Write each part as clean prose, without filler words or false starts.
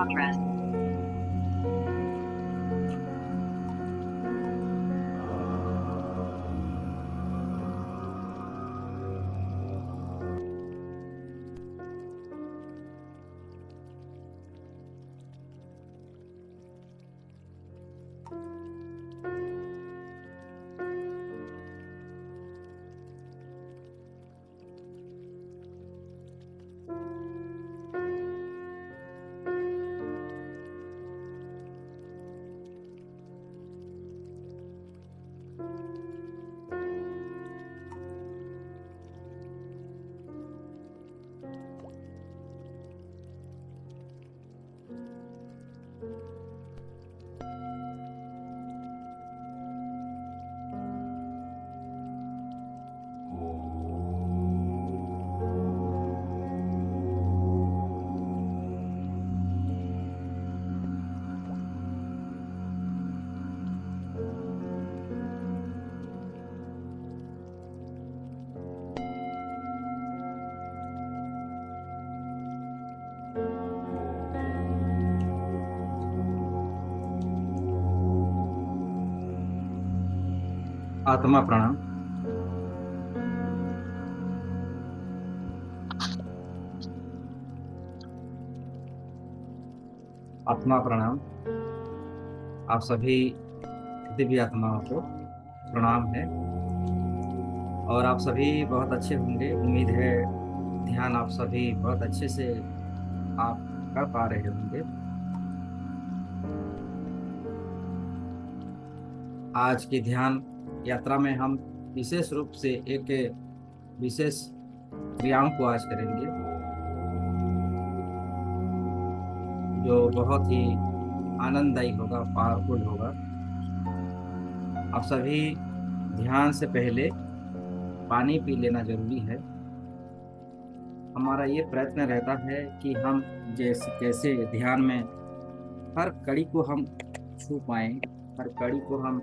progress. आत्मा प्रणाम। आत्मा प्रणाम। आप सभी दिव्य आत्माओं को प्रणाम है। और आप सभी बहुत अच्छे होंगे, उम्मीद है। ध्यान आप सभी बहुत अच्छे से आप कर पा रहे होंगे। आज की ध्यान यात्रा में हम विशेष रूप से एक विशेष क्रियाओं को आज करेंगे, जो बहुत ही आनंददायी होगा, पावरफुल होगा। आप सभी ध्यान से पहले पानी पी लेना जरूरी है। हमारा ये प्रयत्न रहता है कि हम जैसे कैसे ध्यान में हर कड़ी को हम छू पाएं, हर कड़ी को हम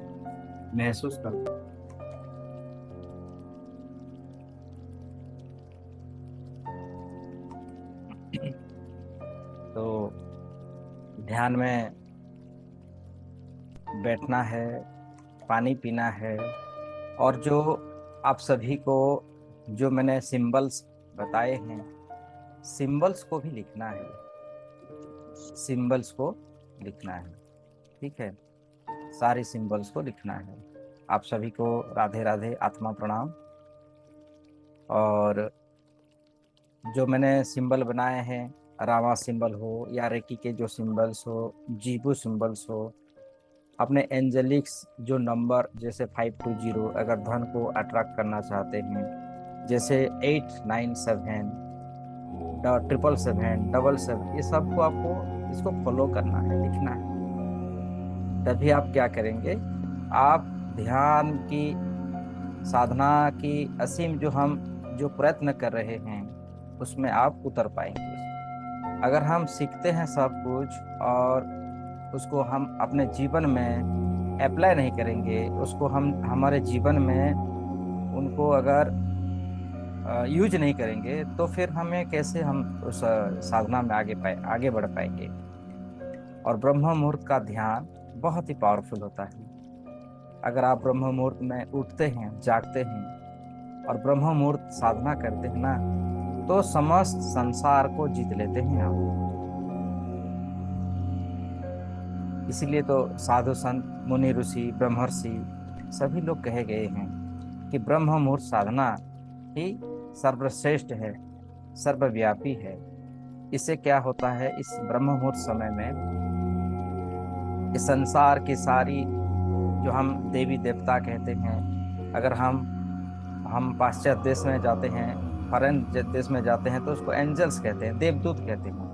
महसूस कर पाएं। तो ध्यान में बैठना है, पानी पीना है, और जो आप सभी को जो मैंने सिंबल्स बताए हैं, सिंबल्स को भी लिखना है। सिंबल्स को लिखना है, ठीक है। सारे सिंबल्स को लिखना है। आप सभी को राधे राधे, आत्मा प्रणाम। और जो मैंने सिंबल बनाए हैं, रामा सिंबल हो या रेकी के जो सिंबल्स हो, जीबू सिंबल्स हो, अपने एंजेलिक्स जो नंबर जैसे 520, अगर धन को अट्रैक्ट करना चाहते हैं, जैसे 897, 777, 777, ये सबको आपको इसको फॉलो करना है, लिखना है। तभी आप क्या करेंगे, आप ध्यान की साधना की असीम जो प्रयत्न कर रहे हैं उसमें आप उतर पाएंगे। अगर हम सीखते हैं सब कुछ और उसको हम अपने जीवन में अप्लाई नहीं करेंगे, उसको हम हमारे जीवन में उनको अगर यूज नहीं करेंगे, तो फिर हमें कैसे हम उस साधना में आगे बढ़ पाएंगे। और ब्रह्म मुहूर्त का ध्यान बहुत ही पावरफुल होता है। अगर आप ब्रह्म मुहूर्त में उठते हैं, जागते हैं और ब्रह्म मुहूर्त साधना करते हैं ना, तो समस्त संसार को जीत लेते हैं आप। इसीलिए तो साधु संत, मुनि ऋषि, ब्रह्मर्षि सभी लोग कहे गए हैं कि ब्रह्म मुहूर्त साधना ही सर्वश्रेष्ठ है, सर्वव्यापी है। इससे क्या होता है, इस ब्रह्म मुहूर्त समय में इस संसार की सारी जो हम देवी देवता कहते हैं, अगर हम पाश्चात्य देश में जाते हैं, फॉरेन देश में जाते हैं, तो उसको एंजल्स कहते हैं, देवदूत कहते हैं।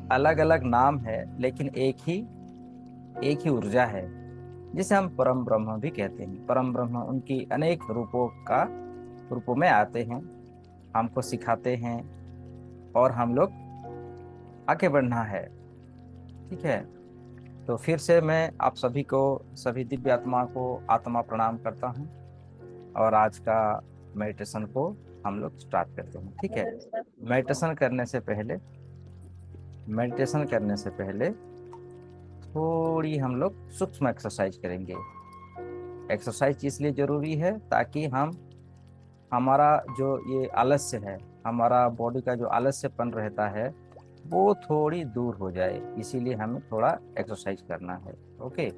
अलग अलग नाम है, लेकिन एक ही ऊर्जा है, जिसे हम परम ब्रह्म भी कहते हैं। परम ब्रह्म उनकी अनेक रूपों में आते हैं, हमको सिखाते हैं, और हम लोग आगे बढ़ना है, ठीक है। तो फिर से मैं आप सभी को, सभी दिव्य आत्मा को आत्मा प्रणाम करता हूँ, और आज का मेडिटेशन को हम लोग स्टार्ट करते हैं। ठीक है, मेडिटेशन करने से पहले थोड़ी हम लोग सूक्ष्म एक्सरसाइज करेंगे। एक्सरसाइज इसलिए जरूरी है ताकि हम हमारा जो ये आलस्य है, हमारा बॉडी का जो आलस्यपन रहता है वो थोड़ी दूर हो जाए, इसीलिए हमें थोड़ा एक्सरसाइज करना है। ओके,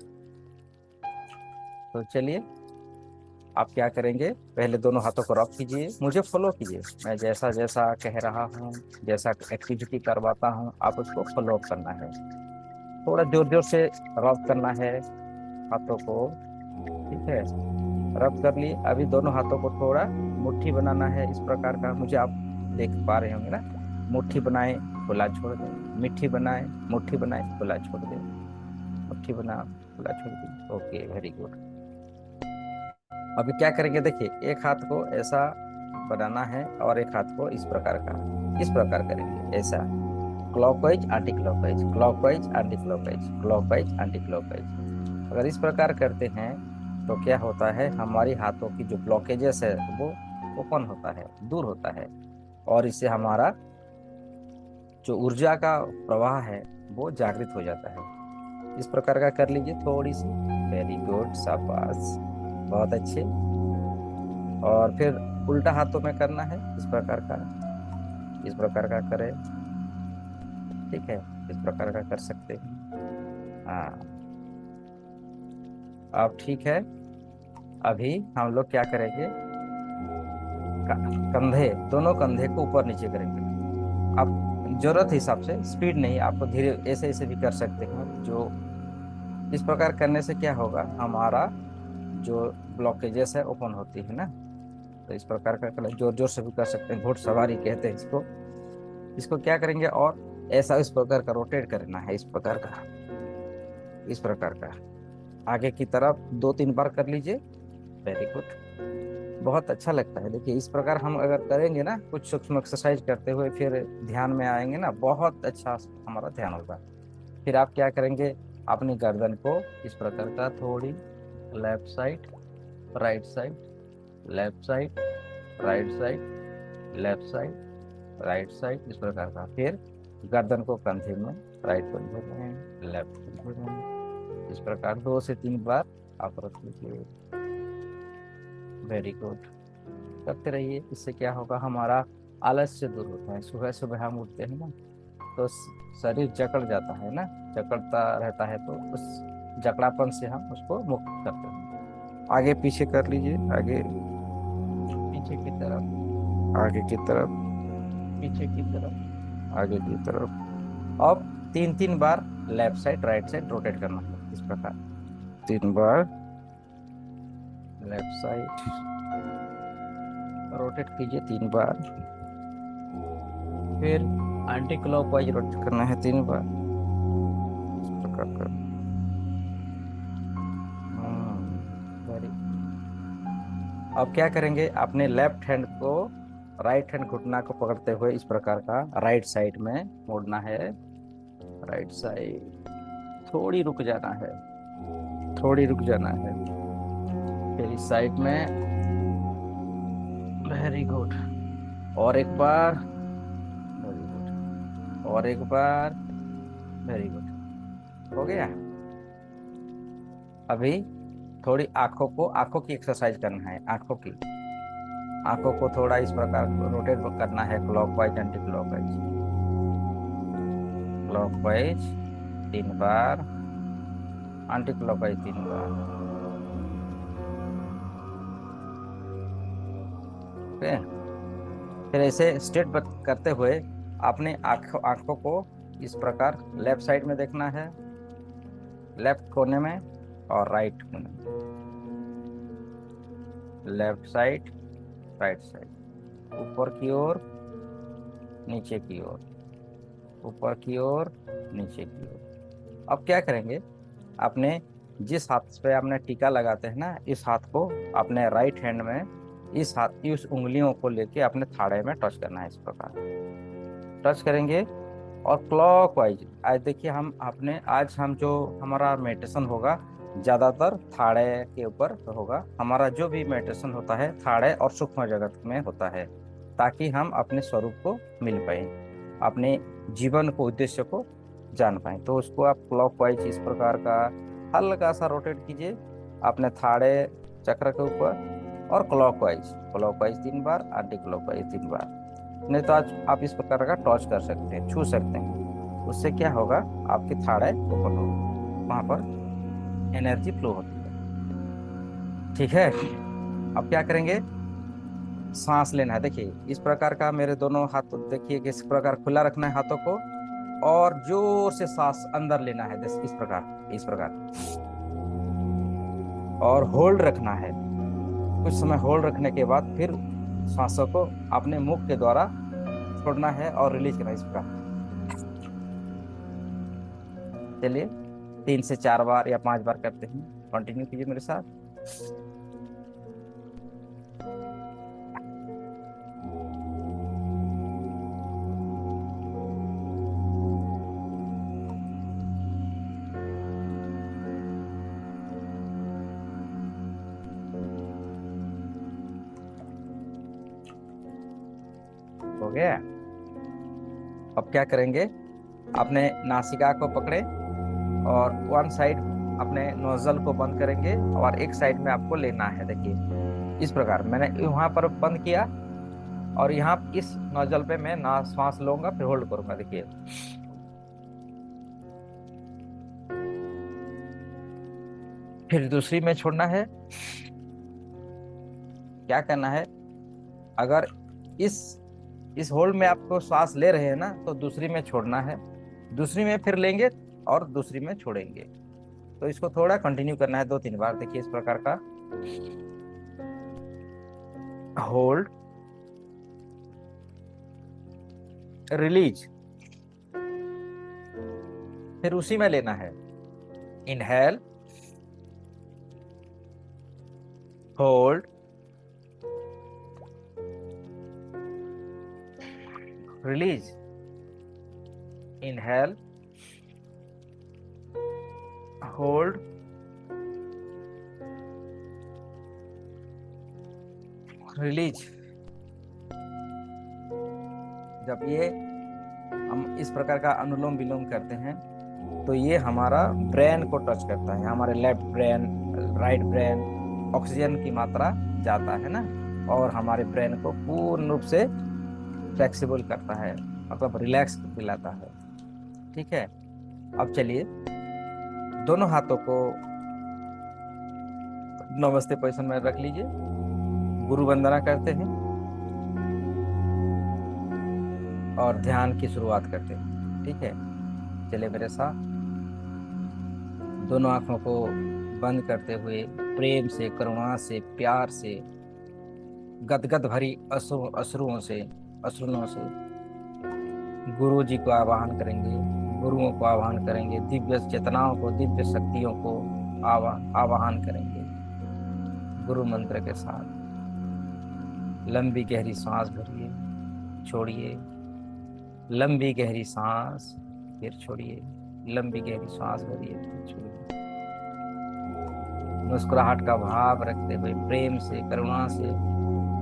तो चलिए आप क्या करेंगे, पहले दोनों हाथों को रब कीजिए, मुझे फॉलो कीजिए। मैं जैसा जैसा कह रहा हूँ, जैसा एक्टिविटी करवाता हूँ, आप उसको फॉलो करना है। थोड़ा जोर जोर से रब करना है हाथों को। ठीक है, रब कर लिए। अभी दोनों हाथों को थोड़ा मुट्ठी बनाना है इस प्रकार का, मुझे आप देख पा रहे होंगे ना। मुट्ठी बनाए, खुला छोड़ दें, मिट्टी बनाए, मुट्ठी बनाए, खुला छोड़ दें, मुट्ठी बना, खुला छोड़ दें। Okay, very good. अभी क्या करेंगे, देखिए एक हाथ को ऐसा बनाना है और एक हाथ को इस प्रकार का, इस प्रकार करेंगे ऐसा, clockwise anti clockwise, clockwise anti clockwise, clockwise anti clockwise. अगर इस प्रकार करते हैं तो क्या होता है, हमारी हाथों की जो ब्लॉकेजेस है वो ओपन होता है, दूर होता है, और इससे हमारा जो ऊर्जा का प्रवाह है वो जागृत हो जाता है। इस प्रकार का कर लीजिए थोड़ी सी। वेरी गुड, शाबाश, बहुत अच्छे। और फिर उल्टा हाथों में करना है इस प्रकार का, इस प्रकार का करें। ठीक है, इस प्रकार का कर सकते हैं। हाँ, अब ठीक है। अभी हम लोग क्या करेंगे, कंधे, दोनों कंधे को ऊपर नीचे करेंगे। आप जरूरत हिसाब से, स्पीड नहीं, आपको धीरे ऐसे ऐसे भी कर सकते हैं। जो इस प्रकार करने से क्या होगा, हमारा जो ब्लॉकेजेस है ओपन होती है ना। तो इस प्रकार का कलर जोर जोर से भी कर सकते हैं, घुड़सवारी कहते हैं इसको। इसको क्या करेंगे, और ऐसा इस प्रकार का रोटेट करना है, इस प्रकार का, इस प्रकार का आगे की तरफ 2-3 बार कर लीजिए। वेरी गुड, बहुत अच्छा लगता है। देखिए इस प्रकार हम अगर करेंगे ना, कुछ सूक्ष्म एक्सरसाइज करते हुए फिर ध्यान में आएंगे ना, बहुत अच्छा हमारा ध्यान होगा। फिर आप क्या करेंगे, अपनी गर्दन को इस प्रकार का थोड़ी left side, right side, left side, right side, left side, right side, इस प्रकार का। फिर गर्दन को कंधे में, राइट कंधे में, लेफ्ट कंधे में, इस प्रकार 2 से 3 बार आप रख लीजिए। वेरी गुड, करते रहिए। इससे क्या होगा, हमारा आलस्य दूर होता है। सुबह सुबह हम उठते हैं ना, तो शरीर जकड़ जाता है ना, जकड़ता रहता है, तो उस जकड़ापन से हम उसको मुक्त करते हैं। आगे पीछे कर लीजिए, आगे पीछे की तरफ, आगे की तरफ, पीछे की तरफ, आगे की तरफ। अब 3-3 बार left side right side rotate करना है इस प्रकार। 3 बार लेफ्ट साइड रोटेट कीजिए, 3 बार। फिर एंटी क्लॉकवाइज रोटेट करना है 3 बार, इस प्रकार का। वेरी। अब क्या करेंगे, अपने लेफ्ट हैंड को राइट हैंड घुटना को पकड़ते हुए इस प्रकार का राइट साइड में मोड़ना है। राइट साइड, थोड़ी रुक जाना है, थोड़ी रुक जाना है। फिर इस साइड में, वेरी गुड, और एक बार, वेरी गुड, और एक बार, वेरी गुड, हो गया। अभी थोड़ी आंखों की एक्सरसाइज करना है। आंखों को थोड़ा इस प्रकार रोटेट करना है, क्लॉकवाइज एंटी क्लॉकवाइज, क्लॉकवाइज 3 बार, एंटी क्लॉकवाइज 3 बार। ओके, फिर ऐसे स्ट्रेट करते हुए अपने आंखों को इस प्रकार लेफ्ट साइड में देखना है, लेफ्ट कोने में और राइट कोने में, लेफ्ट साइड, राइट साइड, ऊपर की ओर, नीचे की ओर, ऊपर की ओर, नीचे की ओर। अब क्या करेंगे, अपने जिस हाथ पे आपने टीका लगाते हैं ना, इस हाथ को अपने राइट हैंड में, इस हाथ की उस उंगलियों को लेके अपने थाड़े में टच करना है, इस प्रकार टच करेंगे। और क्लॉकवाइज, आज देखिए हम जो हमारा मेडिटेशन होगा ज्यादातर थाड़े के ऊपर होगा। हमारा जो भी मेडिटेशन होता है थाड़े और सूक्ष्म जगत में होता है। ताकि हम अपने स्वरूप को मिल पाए, अपने जीवन को, उद्देश्य को जान पाए। तो उसको आप क्लॉकवाइज इस प्रकार का हल्का सा रोटेट कीजिए अपने थाड़े चक्र के ऊपर, और क्लॉकवाइज क्लॉकवाइज 3 बार, एंटी क्लॉकवाइज 3 बार। नहीं तो आज आप इस प्रकार का टॉर्च कर सकते हैं, छू सकते हैं। उससे क्या होगा, आपकी थाड़े ओपन होगी, वहां पर एनर्जी फ्लो होती है। ठीक है। अब क्या करेंगे, सांस लेना है। देखिए इस प्रकार का मेरे दोनों हाथ देखिए, किस प्रकार खुला रखना है हाथों को, और जोर से सांस अंदर लेना है, इस प्रकार, इस प्रकार, और होल्ड रखना है। कुछ समय होल्ड रखने के बाद फिर सांसों को अपने मुख के द्वारा छोड़ना है और रिलीज करना है, इस प्रकार। चलिए 3 से 4 बार या 5 बार करते हैं, कंटिन्यू कीजिए मेरे साथ। हो गया। अब क्या करेंगे, अपने नासिका को पकड़े और वन साइड अपने नोजल को बंद करेंगे, और एक साइड में आपको लेना है। देखिए इस प्रकार मैंने वहां पर बंद किया, और यहाँ इस नोजल पे मैं ना सांस लूंगा, फिर होल्ड करूंगा। देखिए फिर दूसरी में छोड़ना है। क्या करना है, अगर इस इस होल्ड में आपको श्वास ले रहे हैं ना, तो दूसरी में छोड़ना है, दूसरी में फिर लेंगे और दूसरी में छोड़ेंगे। तो इसको थोड़ा कंटिन्यू करना है 2-3 बार। देखिए इस प्रकार का, होल्ड, रिलीज, फिर उसी में लेना है। Inhale, hold, release, inhale, hold, release. जब ये हम इस प्रकार का अनुलोम विलोम करते हैं, तो ये हमारा ब्रेन को टच करता है, हमारे left brain, right brain, oxygen की मात्रा जाता है ना, और हमारे ब्रेन को पूर्ण रूप से फ्लेक्सिबल करता है, मतलब रिलैक्स दिलाता है। ठीक है। अब चलिए दोनों हाथों को नमस्ते पोजीशन में रख लीजिए, गुरु वंदना करते हैं और ध्यान की शुरुआत करते हैं। ठीक है। चलिए मेरे साथ, दोनों आंखों को बंद करते हुए प्रेम से, करुणा से, प्यार से, गदगद भरी अश्रुओं से, अश्रुओं से गुरु जी को आवाहन करेंगे, गुरुओं को आवाहन करेंगे, दिव्य चेतनाओं को, दिव्य शक्तियों को आवाहन करेंगे गुरु मंत्र के साथ। लंबी गहरी सांस भरिए, छोड़िए, लंबी गहरी सांस, फिर छोड़िए, लंबी गहरी सांस भरिए, फिर छोड़िए। मुस्कुराहट का भाव रखते हुए, प्रेम से, करुणा से,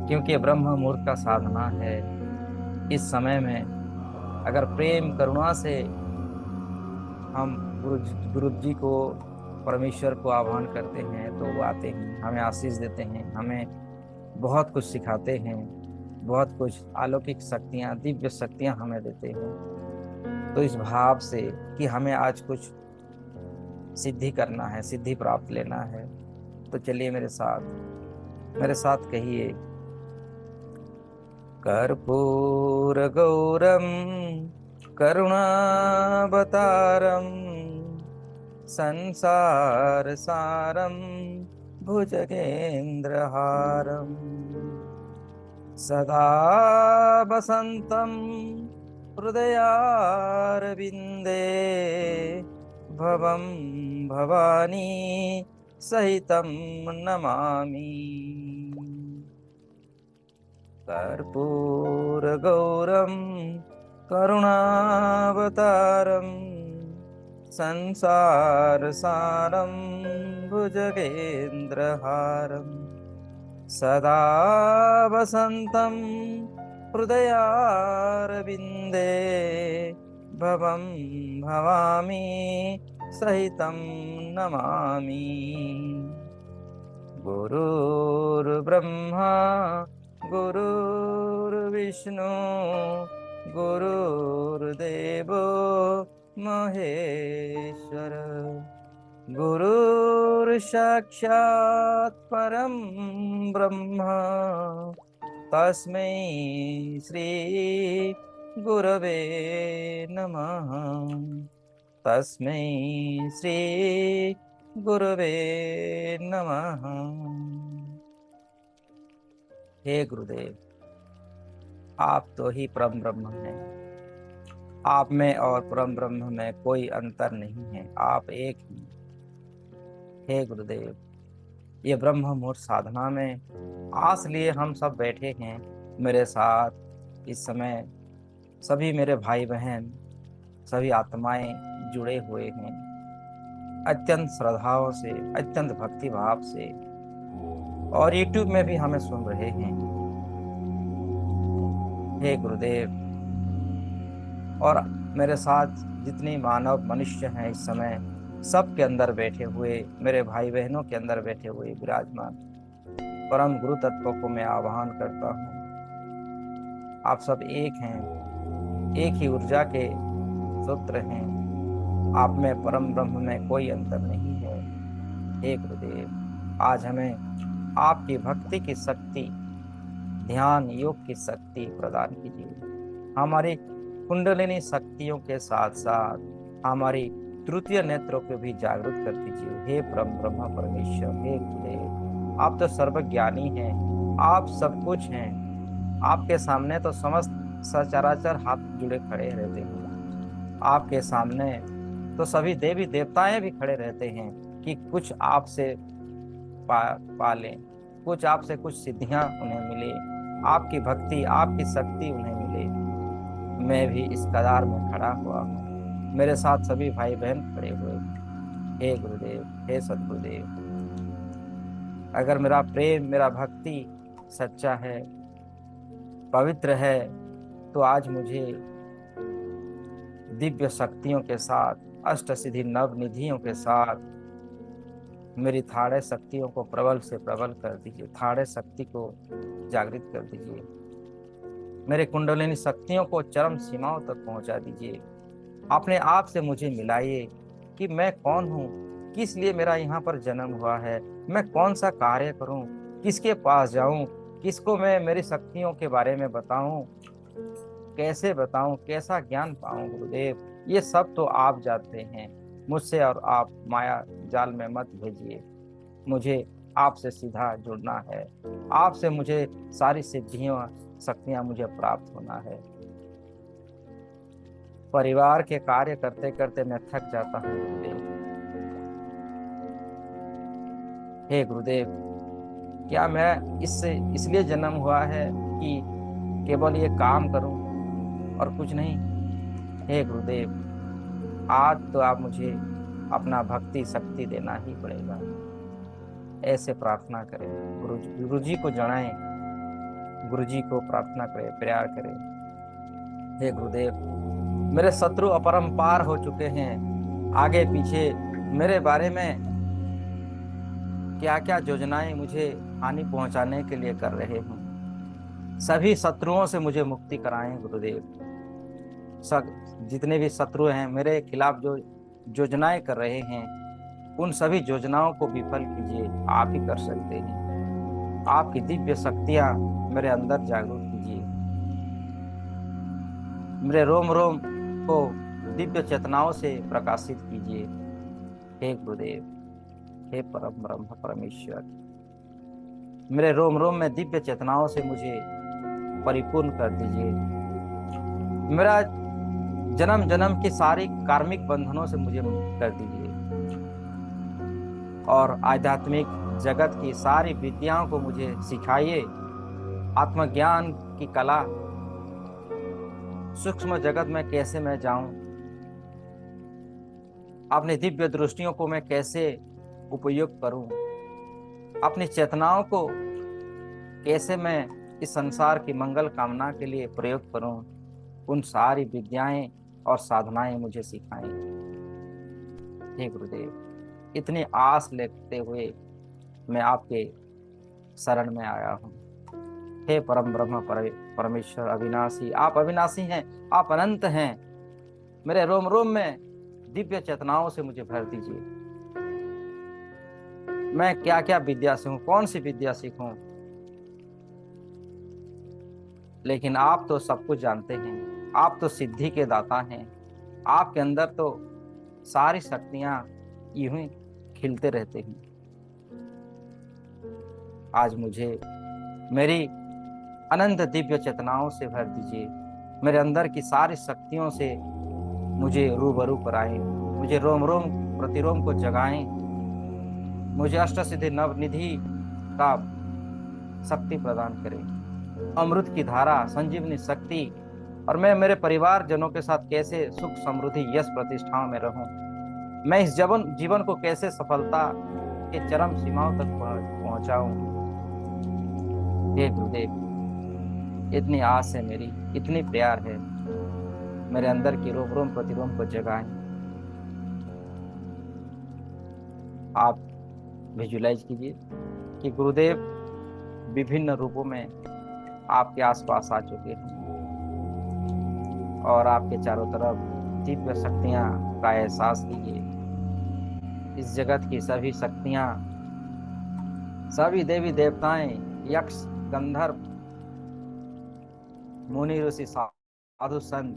क्योंकि ब्रह्म मुहूर्त का साधना है। इस समय में अगर प्रेम करुणा से हम गुरु जी को, परमेश्वर को आह्वान करते हैं, तो वो आते हैं, हमें आशीष देते हैं, हमें बहुत कुछ सिखाते हैं, बहुत कुछ अलौकिक शक्तियाँ, दिव्य शक्तियाँ हमें देते हैं। तो इस भाव से कि हमें आज कुछ सिद्धि करना है, सिद्धि प्राप्त लेना है, तो चलिए मेरे साथ कहिए, कर्पूर गौरम करुणावतारम संसार सारम भुजगेन्द्रहारम सदा वसंतम हृदयारविंदे भवं भवानी सहितं नमामि। कर्पूरगौरं करुणावतारं संसारसारं भुजगेन्द्रहारं सदा वसन्तं हृदयारविन्दे भवं भवामि सहितं नमामि। गुरुर्ब्रह्मा गुरुर्विष्णु गुरुर्देवो महेश्वर, गुरुर्साक्षात् परं ब्रह्म तस्मै श्री गुरवे नमः। तस्मै श्री गुरवे नमः। हे गुरुदेव, आप तो ही परम ब्रह्म हैं। आप में और परम ब्रह्म में कोई अंतर नहीं है, आप एक ही। हे गुरुदेव, ये ब्रह्म मुहूर्त साधना में आस लिए हम सब बैठे हैं। मेरे साथ इस समय सभी मेरे भाई बहन, सभी आत्माएं जुड़े हुए हैं, अत्यंत श्रद्धाओं से, अत्यंत भक्ति भाव से, और YouTube में भी हमें सुन रहे हैं। हे गुरुदेव, और मेरे साथ जितनी मानव मनुष्य हैं इस समय, सब के अंदर बैठे हुए, मेरे भाई बहनों के अंदर बैठे हुए विराजमान परम गुरु तत्व को मैं आह्वान करता हूँ। आप सब एक हैं, एक ही ऊर्जा के सूत्र हैं। आप में परम ब्रह्म में कोई अंतर नहीं है। हे गुरुदेव, आज हमें आपकी भक्ति की शक्ति, ध्यान योग की शक्ति प्रदान कीजिए। हमारी कुंडलिनी शक्तियों के साथ साथ हमारी तृतीय नेत्रों को भी जागृत कर दीजिए। हे परम ब्रह्म परमेश्वर, हे गुरुदेव, आप तो सर्वज्ञानी हैं, आप सब कुछ हैं। आपके सामने तो समस्त सचराचर हाथ जुड़े खड़े रहते हैं। आपके सामने तो सभी देवी देवताएं भी खड़े रहते हैं कि कुछ आपसे पालें, कुछ आपसे कुछ सिद्धियां उन्हें मिले, आपकी भक्ति, आपकी शक्ति उन्हें मिले। मैं भी इस कतार में खड़ा हुआ हूँ, मेरे साथ सभी भाई बहन खड़े हुए। हे गुरुदेव, हे सद्गुरुदेव, अगर मेरा प्रेम, मेरा भक्ति सच्चा है, पवित्र है, तो आज मुझे दिव्य शक्तियों के साथ, अष्ट सिद्धि नव निधियों के साथ मेरी थाड़े शक्तियों को प्रबल से प्रबल कर दीजिए। थाड़े शक्ति को जागृत कर दीजिए। मेरे कुंडलिनी शक्तियों को चरम सीमाओं तक पहुंचा दीजिए। अपने आप से मुझे मिलाइए कि मैं कौन हूँ, किस लिए मेरा यहाँ पर जन्म हुआ है, मैं कौन सा कार्य करूँ, किसके पास जाऊँ, किसको मैं मेरी शक्तियों के बारे में बताऊँ, कैसे बताऊँ, कैसा ज्ञान पाऊँ। गुरुदेव, ये सब तो आप जानते हैं। मुझसे और आप माया जाल में मत भेजिए। मुझे आपसे सीधा जुड़ना है, आपसे मुझे सारी सिद्धियों शक्तियां मुझे प्राप्त होना है। परिवार के कार्य करते करते मैं थक जाता हूँ गुरुदेव। हे गुरुदेव, क्या मैं इसलिए जन्म हुआ है कि केवल ये काम करूं और कुछ नहीं? हे गुरुदेव, आज तो आप मुझे अपना भक्ति शक्ति देना ही पड़ेगा। ऐसे प्रार्थना करें, गुरु जी को जनाएं, गुरु जी को प्रार्थना करें, प्यार करें। हे गुरुदेव, मेरे शत्रु अपरंपार हो चुके हैं। आगे पीछे मेरे बारे में क्या क्या योजनाएं मुझे हानि पहुंचाने के लिए कर रहे हैं, सभी शत्रुओं से मुझे मुक्ति कराएं गुरुदेव। सब जितने भी शत्रु हैं मेरे खिलाफ जो योजनाएं कर रहे हैं, उन सभी योजनाओं को विफल कीजिए। आप ही कर सकते हैं। आपकी दिव्य शक्तियां मेरे अंदर जागृत कीजिए। मेरे रोम रोम को दिव्य चेतनाओं से प्रकाशित कीजिए। हे गुरुदेव, हे परम ब्रह्म परमेश्वर, मेरे रोम रोम में दिव्य चेतनाओं से मुझे परिपूर्ण कर दीजिए। मेरा जन्म जन्म की सारी कार्मिक बंधनों से मुझे मुक्त कर दीजिए, और आध्यात्मिक जगत की सारी विद्याओं को मुझे सिखाइए। आत्मज्ञान की कला, सूक्ष्म जगत में कैसे मैं जाऊं, अपनी दिव्य दृष्टियों को मैं कैसे उपयोग करूं, अपनी चेतनाओं को कैसे मैं इस संसार की मंगल कामना के लिए प्रयोग करूं, उन सारी विद्याएं और साधनाएं मुझे सिखाएं। हे गुरुदेव, इतनी आस लेते हुए मैं आपके शरण में आया हूँ। हे परम ब्रह्म परमेश्वर अविनाशी, आप अविनाशी हैं, आप अनंत हैं। मेरे रोम रोम में दिव्य चेतनाओं से मुझे भर दीजिए। मैं क्या क्या विद्या सीखूं, कौन सी विद्या सीखूं, लेकिन आप तो सब कुछ जानते हैं। आप तो सिद्धि के दाता हैं। आपके अंदर तो सारी शक्तियां यूं ही खिलते रहते हैं। आज मुझे मेरी अनंत दिव्य चेतनाओं से भर दीजिए। मेरे अंदर की सारी शक्तियों से मुझे रूबरू कराएं। मुझे रोम रोम प्रतिरोम को जगाएं। मुझे अष्ट सिद्धि नवनिधि का शक्ति प्रदान करें, अमृत की धारा, संजीवनी शक्ति। और मैं मेरे परिवार जनों के साथ कैसे सुख समृद्धि यश प्रतिष्ठाओं में रहूं। मैं इस जीवन जीवन को कैसे सफलता के चरम सीमाओं तक पहुंचाऊं। हे गुरुदेव, इतनी आस है मेरी, इतनी प्यार है। मेरे अंदर की रोम रोम प्रतिरोम को जगाएं। आप विजुलाइज कीजिए कि गुरुदेव विभिन्न रूपों में आपके आसपास आ चुके हैं और आपके चारों तरफ दिव्य शक्तियां का एहसास कीजिए। इस जगत की सभी शक्तियां, सभी देवी देवताएं, यक्ष, गंधर्व, मुनि, ऋषि, साधु संत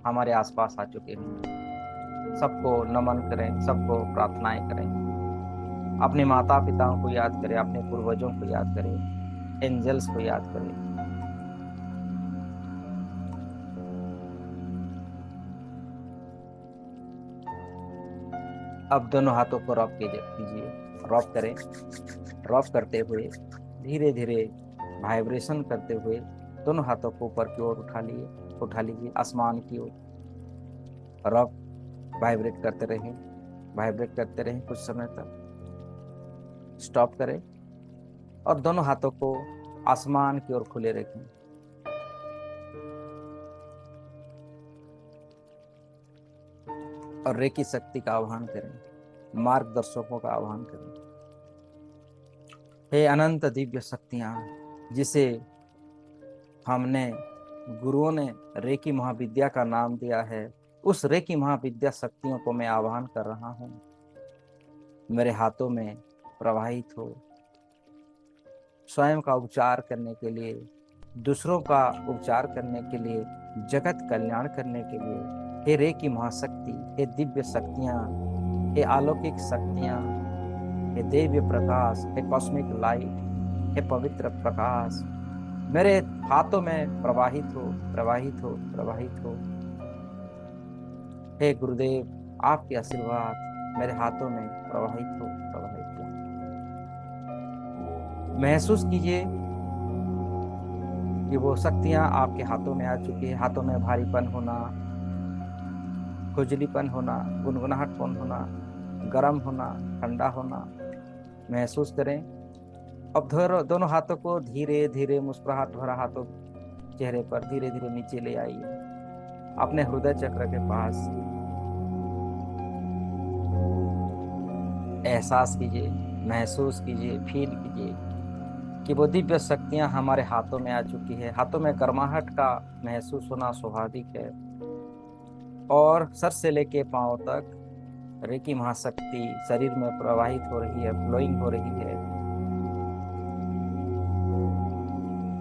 हमारे आसपास आ चुके हैं। सबको नमन करें, सबको प्रार्थनाएं करें। अपने माता पिताओं को याद करें, अपने पूर्वजों को याद करें, एंजल्स को याद करें। अब दोनों हाथों को रॉब कीजिए, रॉब करें। रॉब करते हुए धीरे धीरे वाइब्रेशन करते हुए दोनों हाथों को ऊपर की ओर उठा लीजिए आसमान की ओर। रॉब वाइब्रेट करते रहें, वाइब्रेट करते रहें कुछ समय तक। स्टॉप करें और दोनों हाथों को आसमान की ओर खुले रखें। और रेकी शक्ति का आह्वान करें, मार्गदर्शकों का आह्वान करें। हे अनंत दिव्य शक्तियां, जिसे हमने गुरुओं ने रेकी महाविद्या का नाम दिया है, उस रेकी महाविद्या शक्तियों को मैं आह्वान कर रहा हूं। मेरे हाथों में प्रवाहित हो, स्वयं का उपचार करने के लिए, दूसरों का उपचार करने के लिए, जगत कल्याण करने के लिए। हे रेकी महाशक्ति, हे दिव्य शक्तियां, हे अलौकिक शक्तियां, हे दिव्य प्रकाश, हे कॉस्मिक लाइट, हे पवित्र प्रकाश, मेरे हाथों में प्रवाहित हो, प्रवाहित हो, प्रवाहित हो। हे गुरुदेव, आपके आशीर्वाद मेरे हाथों में प्रवाहित हो, प्रवाहित हो। महसूस कीजिए कि वो शक्तियां आपके हाथों में आ चुकी है। हाथों में भारीपन होना, खुजलीपन होना, गुनगुनाहटपन होना, गर्म होना, ठंडा होना महसूस करें। अब दोनों हाथों को धीरे धीरे मुस्कुराहट भरा हाथों चेहरे पर धीरे धीरे नीचे ले आइए, अपने हृदय चक्र के पास। एहसास कीजिए, महसूस कीजिए, फील कीजिए कि वो दिव्य शक्तियां हमारे हाथों में आ चुकी है। हाथों में गर्माहट का महसूस होना स्वाभाविक है। और सर से लेके पांव तक रेकी महाशक्ति शरीर में प्रवाहित हो रही है, फ्लोइंग हो रही है।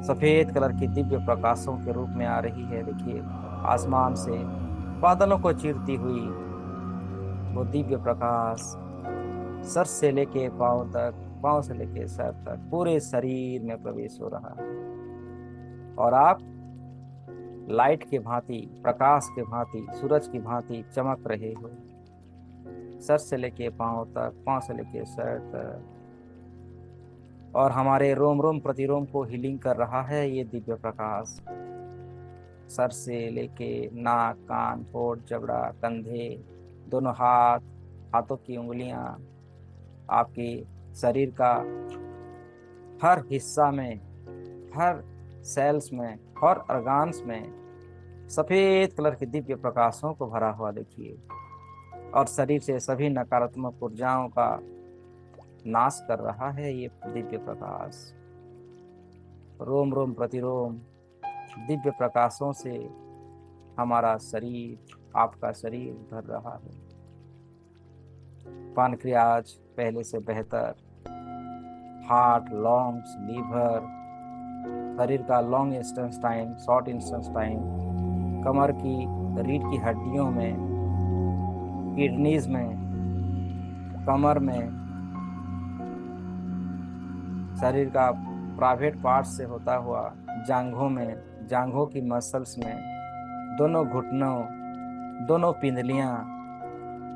सफेद कलर की दिव्य प्रकाशों के रूप में आ रही है। देखिए, आसमान से बादलों को चीरती हुई वो दिव्य प्रकाश सर से लेके पांव तक, पांव से लेके सर तक पूरे शरीर में प्रवेश हो रहा है। और आप लाइट के भांति, प्रकाश के भांति, सूरज की भांति चमक रहे हो, सर से लेके पांव तक, पांव से लेके सर तक। और हमारे रोम रोम प्रतिरोम को हीलिंग कर रहा है ये दिव्य प्रकाश। सर से लेके नाक, कान, होंठ, जबड़ा, कंधे, दोनों हाथों की उंगलियां, आपके शरीर का हर हिस्सा में, हर सेल्स में और ऑर्गान्स में सफेद कलर के दिव्य प्रकाशों को भरा हुआ देखिए। और शरीर से सभी नकारात्मक ऊर्जाओं का नाश कर रहा है ये दिव्य प्रकाश। रोम रोम प्रतिरोम दिव्य प्रकाशों से हमारा शरीर, आपका शरीर भर रहा है। पानक्रियाज पहले से बेहतर, हार्ट, लंग्स, लीवर, शरीर का लॉन्ग इंटेस्टाइन, शॉर्ट इंटेस्टाइन, कमर की, रीढ़ की हड्डियों में, किडनीज में, कमर में, शरीर का प्राइवेट पार्ट से होता हुआ जांघों में, जांघों की मसल्स में, दोनों घुटनों, दोनों पिंडलियां,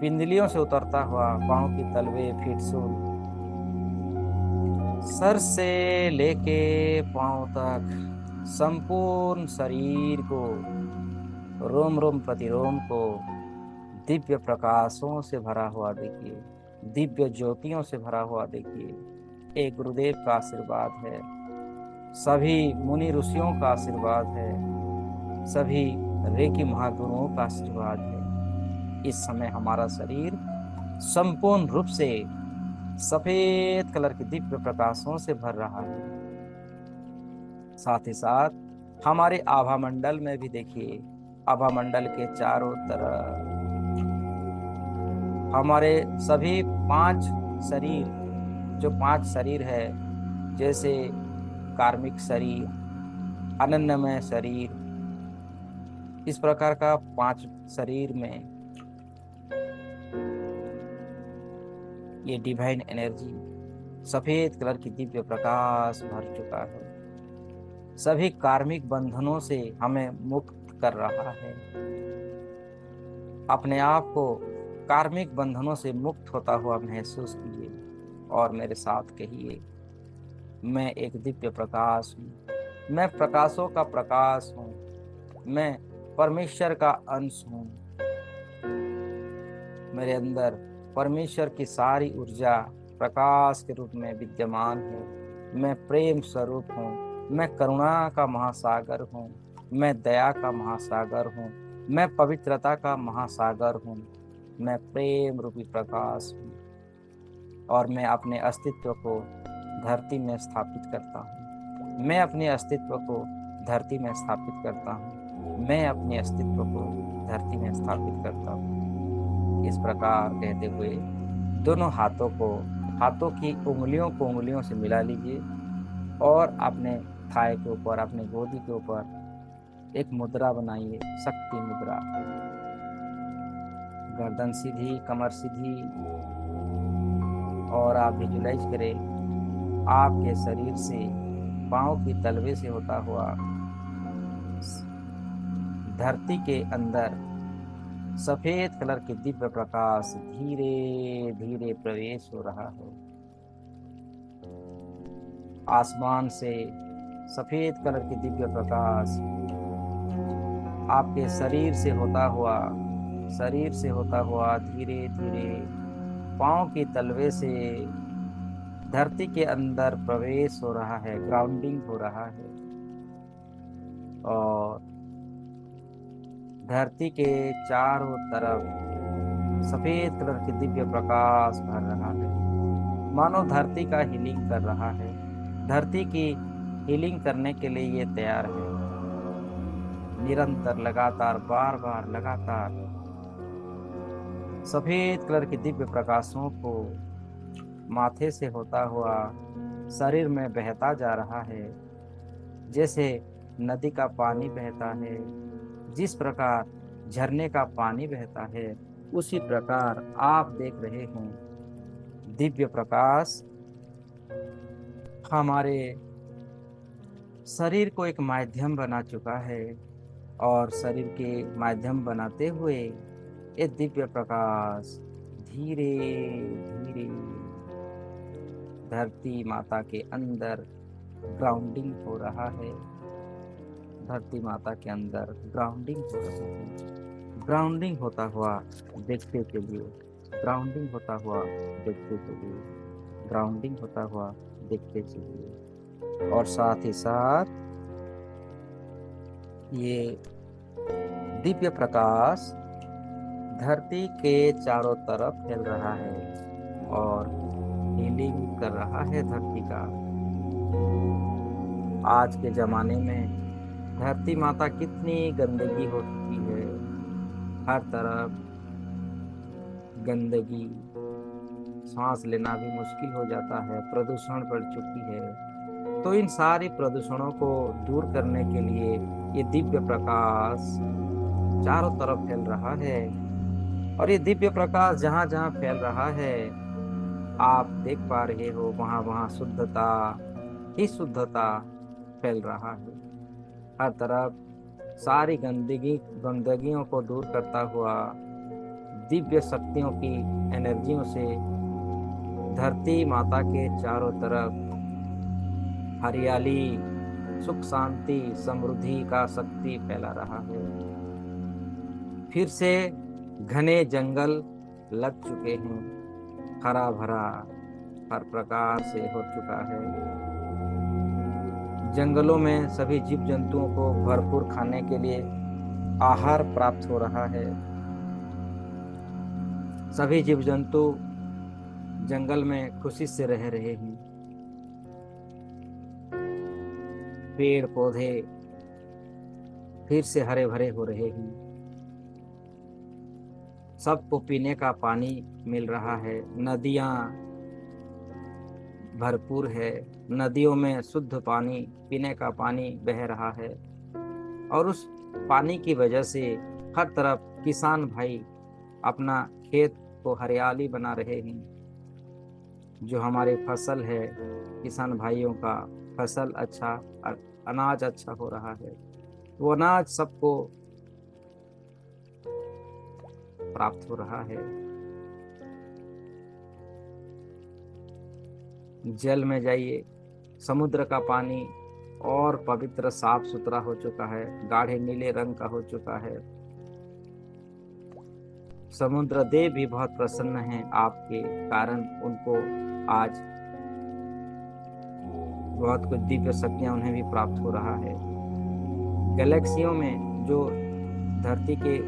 पिंडलियों से उतरता हुआ पांव की तलवे, फिटसूल, सर से लेके पांव तक संपूर्ण शरीर को, रोम रोम प्रतिरोम को दिव्य प्रकाशों से भरा हुआ देखिए, दिव्य ज्योतियों से भरा हुआ देखिए। एक गुरुदेव का आशीर्वाद है, सभी मुनि ऋषियों का आशीर्वाद है, सभी रेकी महागुरुओं का आशीर्वाद है। इस समय हमारा शरीर संपूर्ण रूप से सफेद कलर के दिव्य प्रकाशों से भर रहा है। साथ ही साथ हमारे आभा मंडल में भी देखिए, आभा मंडल के चारों तरफ हमारे सभी पांच शरीर, जो पांच शरीर है, जैसे कार्मिक शरीर, अनन्यमय शरीर, इस प्रकार का पांच शरीर में ये डिवाइन एनर्जी सफेद कलर की दिव्य प्रकाश भर चुका है। सभी कार्मिक बंधनों से हमें मुक्त कर रहा है। अपने आप को कार्मिक बंधनों से मुक्त होता हुआ महसूस कीजिए और मेरे साथ कहिए, मैं एक दिव्य प्रकाश हूँ, मैं प्रकाशों का प्रकाश हूँ, मैं परमेश्वर का अंश हूँ। मेरे अंदर परमेश्वर की सारी ऊर्जा प्रकाश के रूप में विद्यमान है। मैं प्रेम स्वरूप हूँ, मैं करुणा का महासागर हूँ, मैं दया का महासागर हूँ, मैं पवित्रता का महासागर हूँ, मैं प्रेम रूपी प्रकाश हूँ। और मैं अपने अस्तित्व को धरती में स्थापित करता हूँ। मैं अपने अस्तित्व को धरती में स्थापित करता हूँ। मैं अपने अस्तित्व को धरती में स्थापित करता हूँ। इस प्रकार कहते हुए दोनों हाथों को, हाथों की उंगलियों को उंगलियों से मिला लीजिए और अपने थाई के ऊपर, अपने गोदी के ऊपर एक मुद्रा बनाइए, शक्ति मुद्रा। गर्दन सीधी, कमर सीधी, और आप विजुलाइज करें आपके शरीर से, पांव की तलवे से होता हुआ धरती के अंदर सफेद कलर के दिव्य प्रकाश धीरे धीरे प्रवेश हो रहा है। आसमान से सफेद कलर के दिव्य प्रकाश आपके शरीर से होता हुआ, शरीर से होता हुआ धीरे धीरे पांव की तलवे से धरती के अंदर प्रवेश हो रहा है, ग्राउंडिंग हो रहा है। और धरती के चारों तरफ सफेद कलर के दिव्य प्रकाश भर रहा है, मानो धरती का हीलिंग कर रहा है। धरती की हीलिंग करने के लिए ये तैयार है। निरंतर, लगातार, बार बार, लगातार सफेद कलर के दिव्य प्रकाशों को माथे से होता हुआ शरीर में बहता जा रहा है, जैसे नदी का पानी बहता है, जिस प्रकार झरने का पानी बहता है, उसी प्रकार आप देख रहे हैं दिव्य प्रकाश हमारे शरीर को एक माध्यम बना चुका है। और शरीर के माध्यम बनाते हुए ये दिव्य प्रकाश धीरे धीरे धरती माता के अंदर ग्राउंडिंग हो रहा है। धरती माता के अंदर ग्राउंडिंग हो रहा है। ग्राउंडिंग होता हुआ देखते चलिए, ग्राउंडिंग होता हुआ देखते चलिए, ग्राउंडिंग होता हुआ देखते चलिए। और साथ ही साथ ये दिव्य प्रकाश धरती के चारों तरफ फैल रहा है और हीलिंग कर रहा है धरती का। आज के जमाने में धरती माता कितनी गंदगी हो चुकी है, हर तरफ गंदगी, सांस लेना भी मुश्किल हो जाता है, प्रदूषण बढ़ चुकी है। तो इन सारी प्रदूषणों को दूर करने के लिए ये दिव्य प्रकाश चारों तरफ फैल रहा है। और ये दिव्य प्रकाश जहाँ जहाँ फैल रहा है, आप देख पा रहे हो वहाँ वहाँ शुद्धता ही शुद्धता फैल रहा है। हर तरफ सारी गंदगियों को दूर करता हुआ दिव्य शक्तियों की एनर्जियों से धरती माता के चारों तरफ हरियाली, सुख शांति समृद्धि का शक्ति फैला रहा है। फिर से घने जंगल लग चुके हैं, हरा भरा हर प्रकार से हो चुका है। जंगलों में सभी जीव जंतुओं को भरपूर खाने के लिए आहार प्राप्त हो रहा है। सभी जीव जंतु जंगल में खुशी से रह रहे हैं। पेड़ पौधे फिर से हरे भरे हो रहे हैं। सबको पीने का पानी मिल रहा है। नदियां भरपूर है, नदियों में शुद्ध पानी, पीने का पानी बह रहा है। और उस पानी की वजह से हर तरफ किसान भाई अपना खेत को हरियाली बना रहे हैं। जो हमारी फसल है, किसान भाइयों का फसल अच्छा, अनाज अच्छा हो रहा है। वो अनाज सबको प्राप्त हो रहा है। जल में जाइए, समुद्र का पानी और पवित्र साफ सुथरा हो चुका है, गाढ़े नीले रंग का हो चुका है। समुद्र देव भी बहुत प्रसन्न हैं आपके कारण। उनको आज बहुत कुछ दिव्य शक्तियां उन्हें भी प्राप्त हो रहा है। गैलेक्सियों में जो धरती के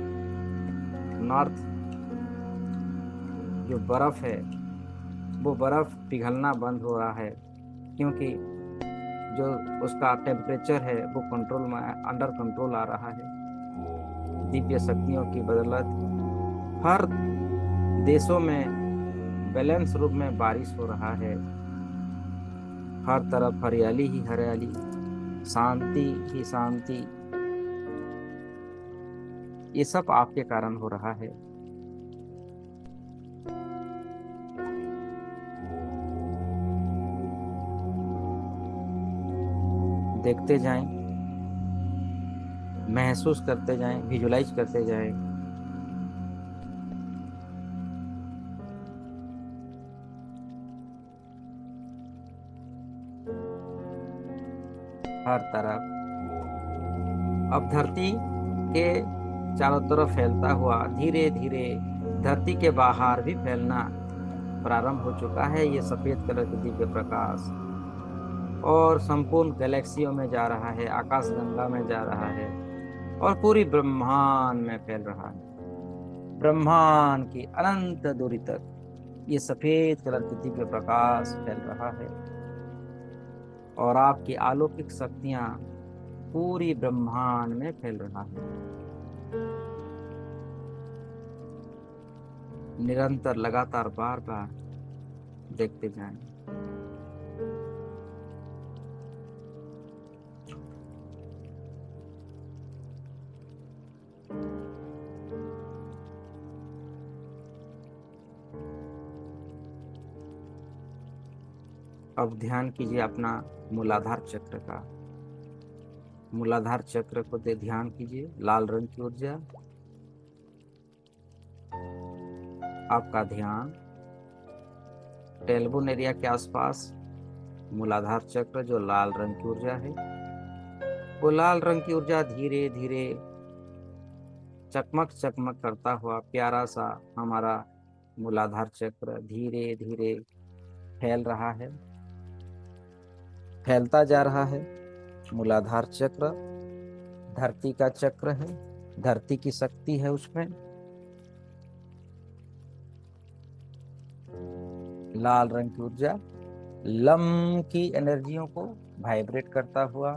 नॉर्थ जो बर्फ है, वो बर्फ पिघलना बंद हो रहा है, क्योंकि जो उसका टेम्परेचर है वो कंट्रोल में, अंडर कंट्रोल आ रहा है। दिव्य शक्तियों की बदौलत हर देशों में बैलेंस रूप में बारिश हो रहा है। हर तरफ हरियाली ही हरियाली, शांति ही शांति। ये सब आपके कारण हो रहा है। देखते जाएं, महसूस करते जाएं, विजुलाइज करते जाएं। हर तरफ अब धरती के चारों तरफ फैलता हुआ धीरे धीरे धरती के बाहर भी फैलना प्रारंभ हो चुका है ये सफेद कलर की दिव्य प्रकाश, और संपूर्ण गैलेक्सियों में जा रहा है, आकाश गंगा में जा रहा है और पूरी ब्रह्मांड में फैल रहा है। ब्रह्मांड की अनंत दूरी तक ये सफेद कलर की दिव्य प्रकाश फैल रहा है और आपकी अलौकिक शक्तियां पूरी ब्रह्मांड में फैल रहा है। निरंतर लगातार बार बार देखते जाएं। अब ध्यान कीजिए अपना मूलाधार चक्र का। मूलाधार चक्र को ध्यान कीजिए, लाल रंग की ऊर्जा। आपका ध्यान टेलबोन एरिया के आसपास मूलाधार चक्र, जो लाल रंग की ऊर्जा है, वो लाल रंग की ऊर्जा धीरे धीरे चकमक चकमक करता हुआ प्यारा सा हमारा मूलाधार चक्र धीरे धीरे फैल रहा है। फैलता जा रहा है। मूलाधार चक्र धरती का चक्र है, धरती की शक्ति है उसमें। लाल रंग की ऊर्जा लम की एनर्जियों को वाइब्रेट करता हुआ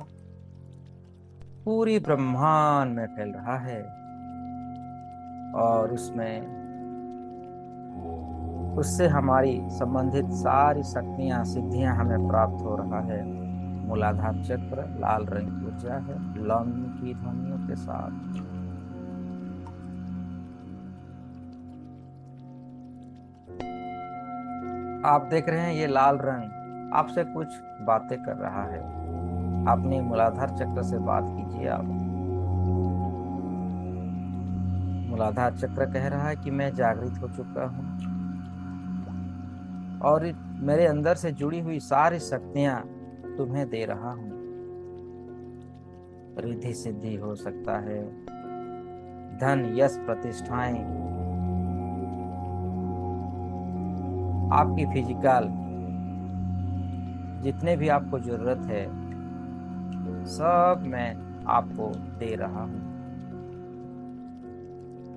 पूरी ब्रह्मांड में फैल रहा है, और उससे हमारी संबंधित सारी शक्तियां सिद्धियां हमें प्राप्त हो रहा है। मूलाधार चक्र लाल रंग की ऊर्जा है, लम की ध्वनियों के साथ। आप देख रहे हैं ये लाल रंग आपसे कुछ बातें कर रहा है। अपने मूलाधार चक्र से बात कीजिए आप। मूलाधार चक्र कह रहा है कि मैं जागृत हो चुका हूँ, और मेरे अंदर से जुड़ी हुई सारी शक्तियां तुम्हें दे रहा हूँ। रिद्धि सिद्धि हो सकता है, धन यश प्रतिष्ठाएं, आपकी फिजिकल जितने भी आपको जरूरत है सब मैं आपको दे रहा हूँ।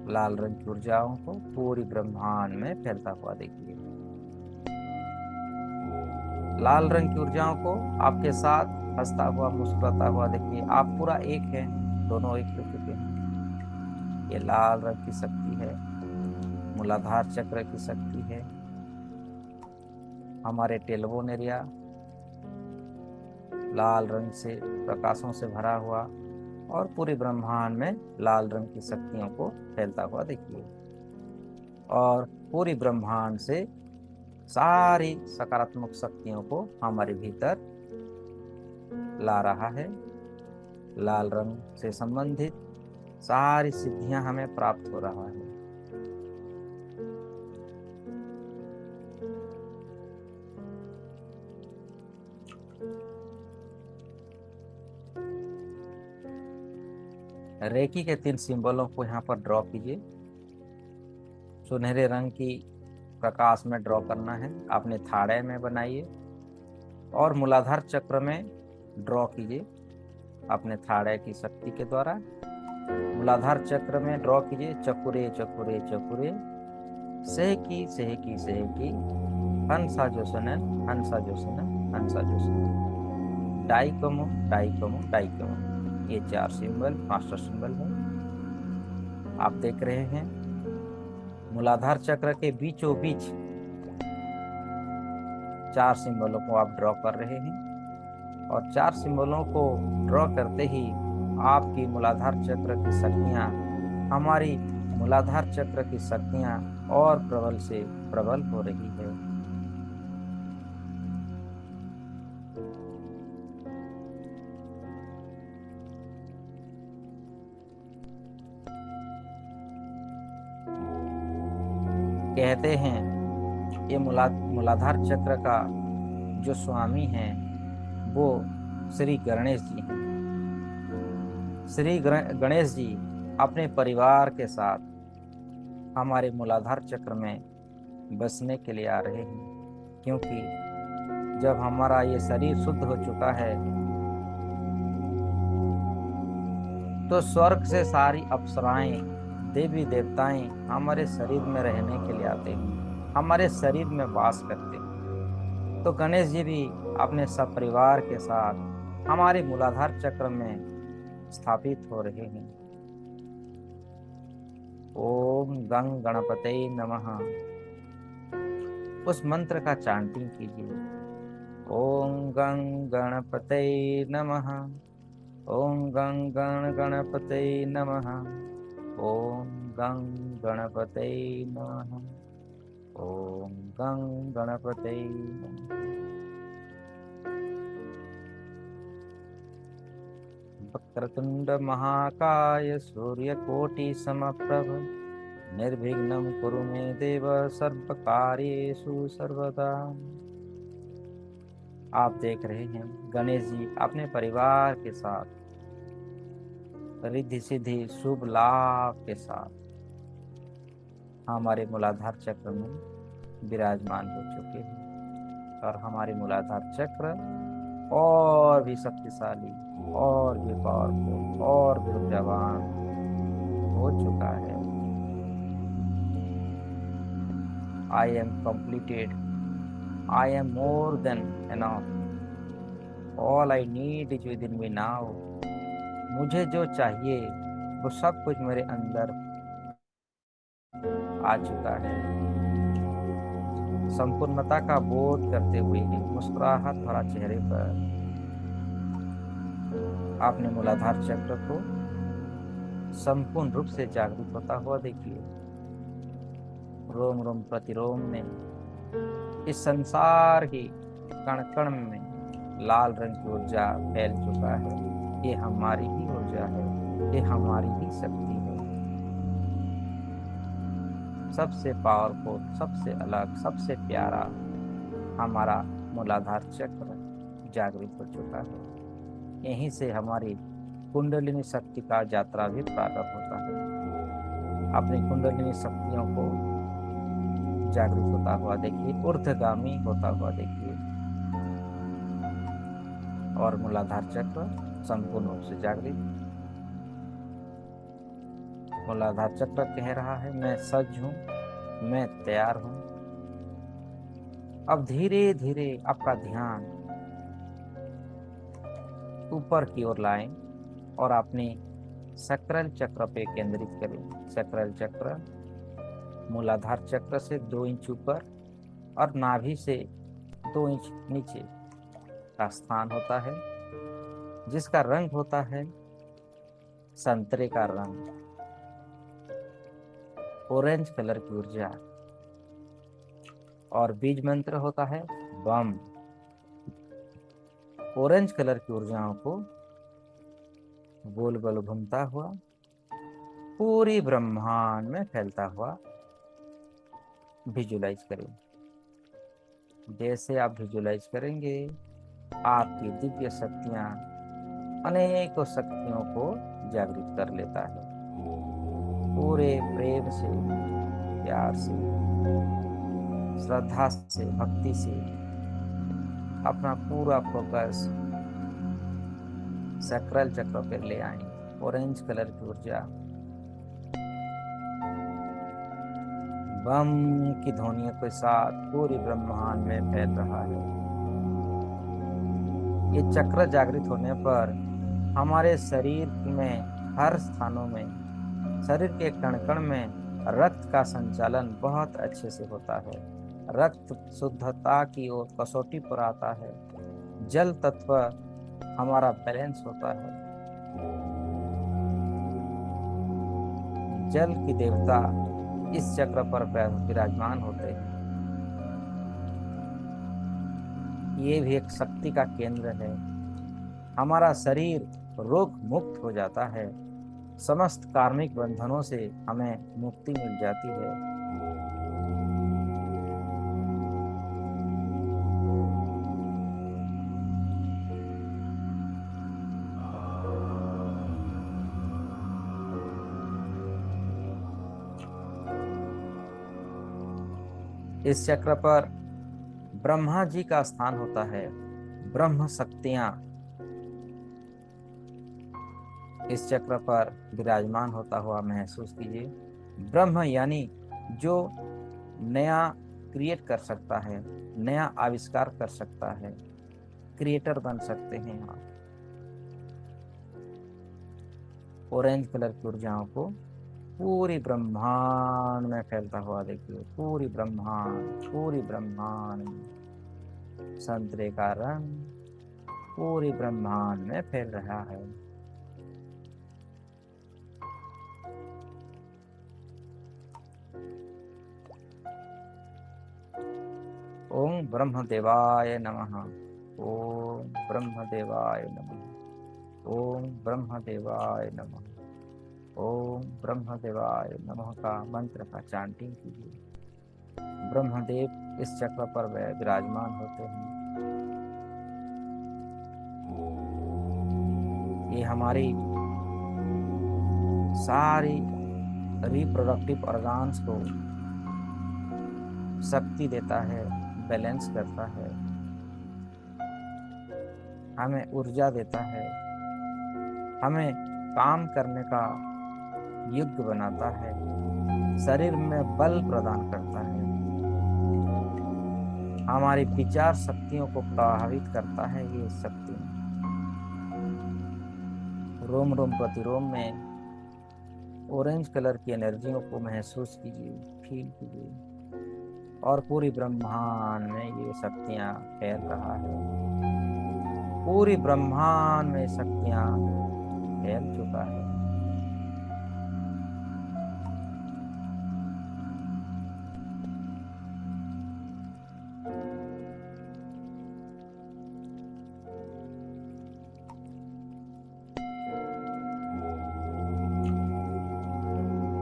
लाल रंग की ऊर्जाओं को पूरी ब्रह्मांड में फैलता हुआ देखिए। लाल रंग की ऊर्जाओं को आपके साथ हंसता हुआ मुस्कुराता हुआ देखिए। आप पूरा एक हैं, दोनों एक हो चुके हैं। ये लाल रंग की शक्ति है, मूलाधार चक्र की शक्ति है। हमारे टेलवोन एरिया लाल रंग से प्रकाशों से भरा हुआ, और पूरे ब्रह्मांड में लाल रंग की शक्तियों को फैलता हुआ देखिए। और पूरी ब्रह्मांड से सारी सकारात्मक शक्तियों को हमारे भीतर ला रहा है। लाल रंग से संबंधित सारी सिद्धियां हमें प्राप्त हो रहा है। रेकी के 3 सिंबलों को यहाँ पर ड्रॉ कीजिए। सुनहरे रंग की प्रकाश में ड्रॉ करना है, अपने थाड़े में बनाइए, और मूलाधार चक्र में ड्रॉ कीजिए अपने थाड़े की शक्ति के द्वारा। मूलाधार चक्र में ड्रॉ कीजिए चकुरे चकुरे चकुरे, सेहकी सेहकी सेहकी, हंसा जोसनन हंसा जोसनन हंसा जोसनन, डाइकोमो डाइकोमो डाइकोमो। ये 4 सिंबल मास्टर सिंबल है। आप देख रहे हैं मूलाधार चक्र के बीचों बीच 4 सिंबलों को आप ड्रॉ कर रहे हैं, और 4 सिंबलों को ड्रॉ करते ही आपकी मूलाधार चक्र की शक्तियां, हमारी मूलाधार चक्र की शक्तियां और प्रबल से प्रबल हो रही है। कहते हैं ये मूलाधार चक्र का जो स्वामी है वो श्री गणेश जी हैं। श्री गणेश जी अपने परिवार के साथ हमारे मूलाधार चक्र में बसने के लिए आ रहे हैं, क्योंकि जब हमारा ये शरीर शुद्ध हो चुका है तो स्वर्ग से सारी अप्सराएं, देवी देवताएं हमारे शरीर में रहने के लिए आते हैं, हमारे शरीर में वास करते हैं। तो गणेश जी भी अपने सपरिवार के साथ हमारे मूलाधार चक्र में स्थापित हो रहे हैं। ओम गंग गणपते नमः, उस मंत्र का चांटिंग कीजिए। ओम गंग गणपते नमः, ओम गंग गण गणपते नमः, ओम गंग गणपते नमः, ओम गंग गणपते नमः। वक्रतुंड महाकाय सूर्यकोटि समप्रभ, निर्विघ्नं कुरु मे देव सर्वकार्येषु सर्वदा। आप देख रहे हैं गणेश जी अपने परिवार के साथ रिद्धि सिद्धि शुभ लाभ के साथ हमारे मूलाधार चक्र में विराजमान हो चुके हैं, और हमारे मूलाधार चक्र और भी शक्तिशाली, और भी पावरफुल, और भी ऊर्जावान हो चुका है। I am completed, I am more than enough, all I need is with in me now. मुझे जो चाहिए वो सब कुछ मेरे अंदर आ चुका है। संपूर्णता का बोध करते हुए मुस्कुराहट भरा चेहरे पर आपने मूलाधार चक्र को संपूर्ण रूप से जागृत होता हुआ देखिए। रोम रोम प्रतिरोम में, इस संसार की कण कण में लाल रंग की ऊर्जा फैल चुका है। ये हमारी ही ऊर्जा है, ये हमारी ही शक्ति है। सबसे पावरफुल, सबसे अलग, सबसे प्यारा हमारा मूलाधार चक्र जागृत हो चुका है। यहीं से हमारी कुंडलिनी शक्ति का यात्रा भी प्रारंभ होता है। अपनी कुंडलिनी शक्तियों को जागृत होता हुआ देखिए, ऊर्ध्वगामी होता हुआ देखिए, और मूलाधार चक्र संपूर्ण रूप से जागृत। मूलाधार चक्र कह रहा है, मैं सज्ज हूं, मैं तैयार हूं। अब धीरे धीरे आपका ध्यान ऊपर की ओर लाएं और अपने सकरल चक्र पे केंद्रित करें। सकरल चक्र मूलाधार चक्र से 2 इंच ऊपर और नाभि से 2 इंच नीचे का स्थान होता है, जिसका रंग होता है संतरे का रंग, ऑरेंज कलर की ऊर्जा। और बीज मंत्र होता है बम। ऑरेंज कलर की ऊर्जाओं को गोल गोल घूमता हुआ पूरी ब्रह्मांड में फैलता हुआ विजुलाइज करें। जैसे आप विजुलाइज करेंगे, आपकी दिव्य शक्तियां अनेकों शक्तियों को जागृत कर लेता है। पूरे प्रेम से, प्यार से, श्रद्धा से, भक्ति से अपना पूरा फोकस सकरल चक्र पर ले आए। ऑरेंज कलर की ऊर्जा बम की ध्वनियों के साथ पूरी ब्रह्मांड में फैल रहा है। ये चक्र जागृत होने पर हमारे शरीर में हर स्थानों में, शरीर के कण कण में रक्त का संचालन बहुत अच्छे से होता है। रक्त शुद्धता की ओर कसौटी पर आता है। जल तत्व हमारा बैलेंस होता है। जल की देवता इस चक्र पर विराजमान होते हैं। ये भी एक शक्ति का केंद्र है। हमारा शरीर रोग मुक्त हो जाता है। समस्त कार्मिक बंधनों से हमें मुक्ति मिल जाती है। इस चक्र पर ब्रह्मा जी का स्थान होता है। ब्रह्म शक्तियां इस चक्र पर विराजमान होता हुआ महसूस कीजिए। ब्रह्म यानी जो नया क्रिएट कर सकता है, नया आविष्कार कर सकता है, क्रिएटर बन सकते हैं आप। ऑरेंज कलर की ऊर्जाओं को पूरी ब्रह्मांड में फैलता हुआ देखिए। पूरी ब्रह्मांड, पूरी ब्रह्मांड में संतरे का रंग पूरी ब्रह्मांड में फैल रहा है। ओम ब्रह्मदेवाय नमः। ओम ब्रह्मदेवाय नमः। ओम ब्रह्मदेवाय नमः। ओम ब्रह्मदेवाय नमः का मंत्र का चांटिंग कीजिए। ब्रह्मदेव इस चक्र पर विराजमान होते हैं। ये हमारी सारी रिप्रोडक्टिव ऑर्गन्स को शक्ति देता है, बैलेंस करता है। हमें ऊर्जा देता है, हमें काम करने का युक्त बनाता है, शरीर में बल प्रदान करता है, हमारी विचार शक्तियों को प्रभावित करता है। ये शक्ति रोम रोम प्रतिरोम में ऑरेंज कलर की एनर्जियों को महसूस कीजिए, फील कीजिए, और पूरी ब्रह्मांड में ये शक्तियां फैल रहा है। पूरी ब्रह्मांड में शक्तियां फैल चुका है।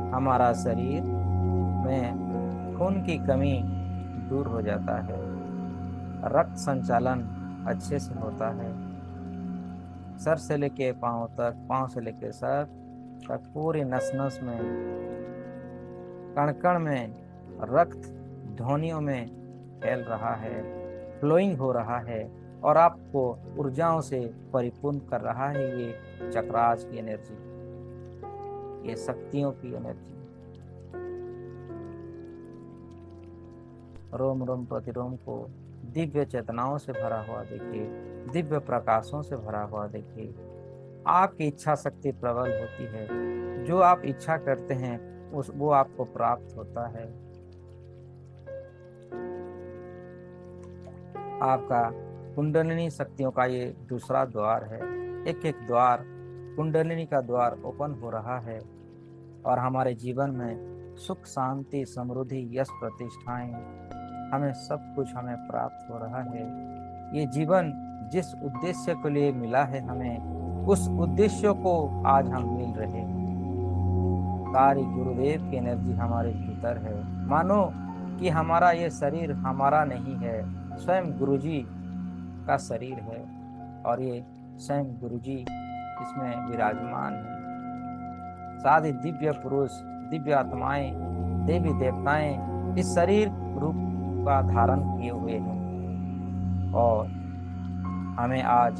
हमारा शरीर में खून की कमी दूर हो जाता है, रक्त संचालन अच्छे से होता है, सर से लेके पांव तक, पांव से लेके सर तक पूरी नस नस में, कण कण में रक्त ध्वनियों में फैल रहा है, फ्लोइंग हो रहा है, और आपको ऊर्जाओं से परिपूर्ण कर रहा है। ये चक्रास की एनर्जी, ये शक्तियों की एनर्जी। रोम रोम प्रतिरोम को दिव्य चेतनाओं से भरा हुआ देखिए, दिव्य प्रकाशों से भरा हुआ देखिए। आपकी इच्छा शक्ति प्रबल होती है, जो आप इच्छा करते हैं वो आपको प्राप्त होता है। आपका कुंडलिनी शक्तियों का ये दूसरा द्वार है। एक एक द्वार, कुंडलिनी का द्वार ओपन हो रहा है, और हमारे जीवन में सुख, शांति, समृद्धि, यश, प्रतिष्ठाएं, हमें सब कुछ हमें प्राप्त हो रहा है। ये जीवन जिस उद्देश्य के लिए मिला है हमें, उस उद्देश्य को आज हम मिल रहे हैं। सारी गुरुदेव की एनर्जी हमारे भीतर है। मानो कि हमारा ये शरीर हमारा नहीं है, स्वयं गुरुजी का शरीर है, और ये स्वयं गुरुजी इसमें विराजमान है। सारे दिव्य पुरुष, दिव्य आत्माएं, देवी देवताएं इस शरीर रूप का धारण किए हुए हैं, और हमें आज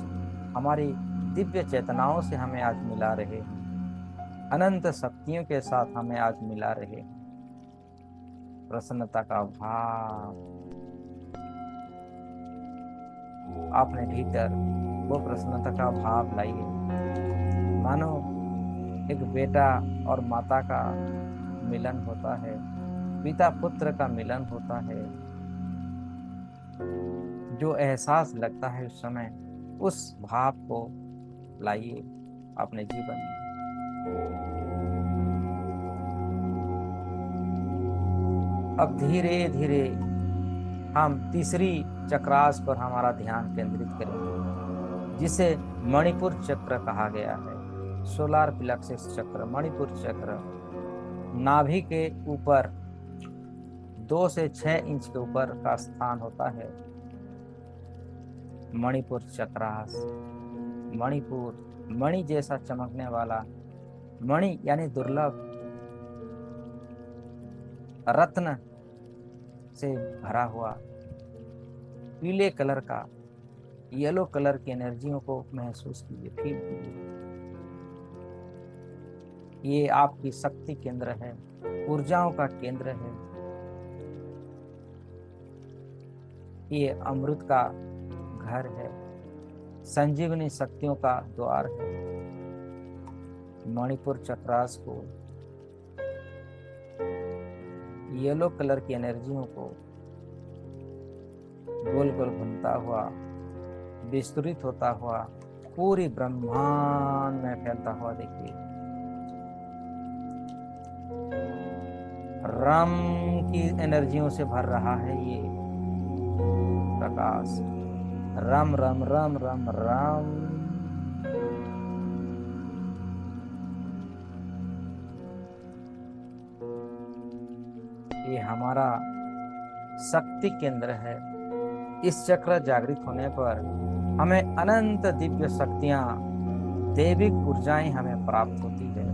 हमारी दिव्य चेतनाओं से हमें आज मिला रहे हैं, अनंत शक्तियों के साथ हमें आज मिला रहे हैं। प्रसन्नता का भाव अपने भीतर, वो प्रसन्नता का भाव लाइए। मानो एक बेटा और माता का मिलन होता है, पिता पुत्र का मिलन होता है, जो एहसास लगता है उस समय, उस भाव को लाइए अपने जीवन में। अब धीरे धीरे हम तीसरी चक्रास पर हमारा ध्यान केंद्रित करेंगे, जिसे मणिपुर चक्र कहा गया है। सोलार प्लेक्सस चक्र, मणिपुर चक्र नाभि के ऊपर 2 से 6 इंच के ऊपर का स्थान होता है। मणिपुर चक्रास, मणिपुर, मणि जैसा चमकने वाला, मणि यानी दुर्लभ, रत्न से भरा हुआ, पीले कलर का, येलो कलर की एनर्जियों को महसूस कीजिए, फील कीजिए। ये आपकी शक्ति केंद्र है, ऊर्जाओं का केंद्र है। ये अमृत का घर है, संजीवनी शक्तियों का द्वार है। मणिपुर चक्रास को, येलो कलर की एनर्जियों को गोल गोल घूमता हुआ, विस्तृत होता हुआ, पूरी ब्रह्मांड में फैलता हुआ देखिए। रम की एनर्जियों से भर रहा है ये प्रकाश। रम रम रम रम रम। ये हमारा शक्ति केंद्र है। इस चक्र जागृत होने पर हमें अनंत दिव्य शक्तियां, दैविक ऊर्जाएं हमें प्राप्त होती है,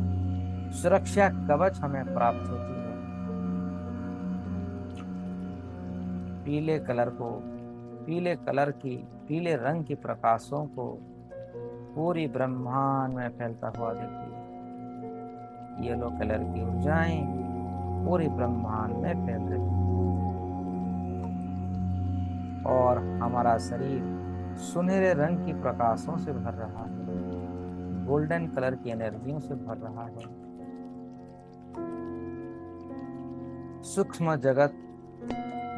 सुरक्षा कवच हमें प्राप्त होती है। पीले कलर को पीले कलर की, पीले रंग की प्रकाशों को पूरी ब्रह्मांड में फैलता हुआ देखिए। येलो कलर की ऊर्जाएं पूरी ब्रह्मांड में फैल रही और हमारा शरीर सुनहरे रंग की प्रकाशों से भर रहा है, गोल्डन कलर की एनर्जियों से भर रहा है। सूक्ष्म जगत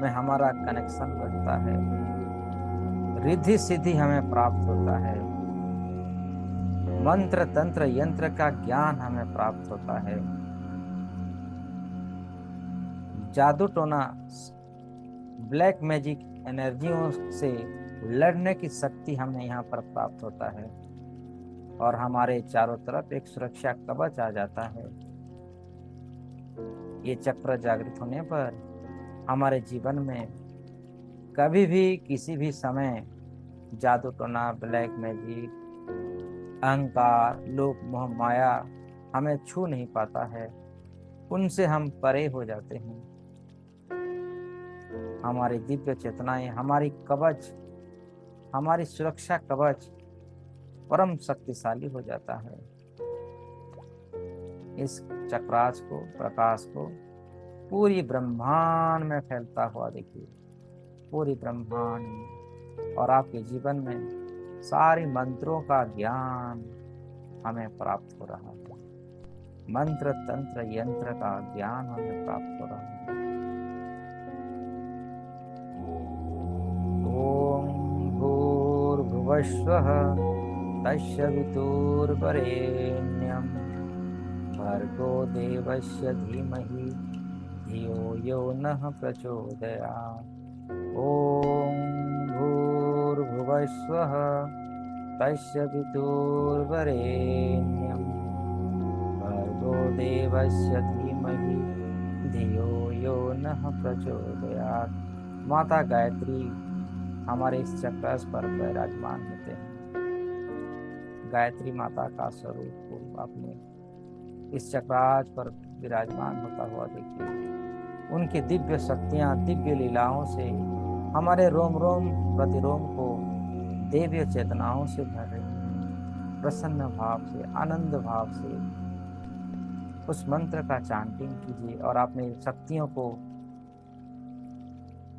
में हमारा कनेक्शन बढ़ता है, रिद्धि सिद्धि हमें प्राप्त होता है, मंत्र तंत्र यंत्र का ज्ञान हमें प्राप्त होता है, जादू टोना ब्लैक मैजिक एनर्जियों से लड़ने की शक्ति हमें यहाँ पर प्राप्त होता है और हमारे चारों तरफ एक सुरक्षा कवच आ जाता है। ये चक्र जागृत होने पर हमारे जीवन में कभी भी किसी भी समय जादू टोना ब्लैक मैजिक अहंकार लोभ मोह माया हमें छू नहीं पाता है, उनसे हम परे हो जाते हैं। हमारी दिव्य चेतनाएं, हमारी कवच, हमारी सुरक्षा कवच परम शक्तिशाली हो जाता है। इस चक्रास को, प्रकाश को पूरी ब्रह्मांड में फैलता हुआ देखिए, पूरी ब्रह्मांड में, और आपके जीवन में सारे मंत्रों का ज्ञान हमें प्राप्त हो रहा है, मंत्र तंत्र यंत्र का ज्ञान हमें प्राप्त हो रहा है। ओम भूर्भुवस्वः तस्य वितुर्वरेण्यं भर्गो देवस्य धीमहि धियो यो नः प्रचोदयात्। ओम भूर्भुवस्वः तस्य वितुर्वरेण्यं भर्गो देवस्य धीमहि धियो यो नः प्रचोदयात्। माता गायत्री हमारे इस चक्रास पर विराजमान होते हैं। गायत्री माता का स्वरूप को आपने इस चक्रास पर विराजमान होता हुआ देखिए। उनकी दिव्य शक्तियां, दिव्य लीलाओं से हमारे रोम रोम प्रतिरोम को दिव्य चेतनाओं से भर रही है। प्रसन्न भाव से, आनंद भाव से उस मंत्र का चांटिंग कीजिए और अपनी शक्तियों को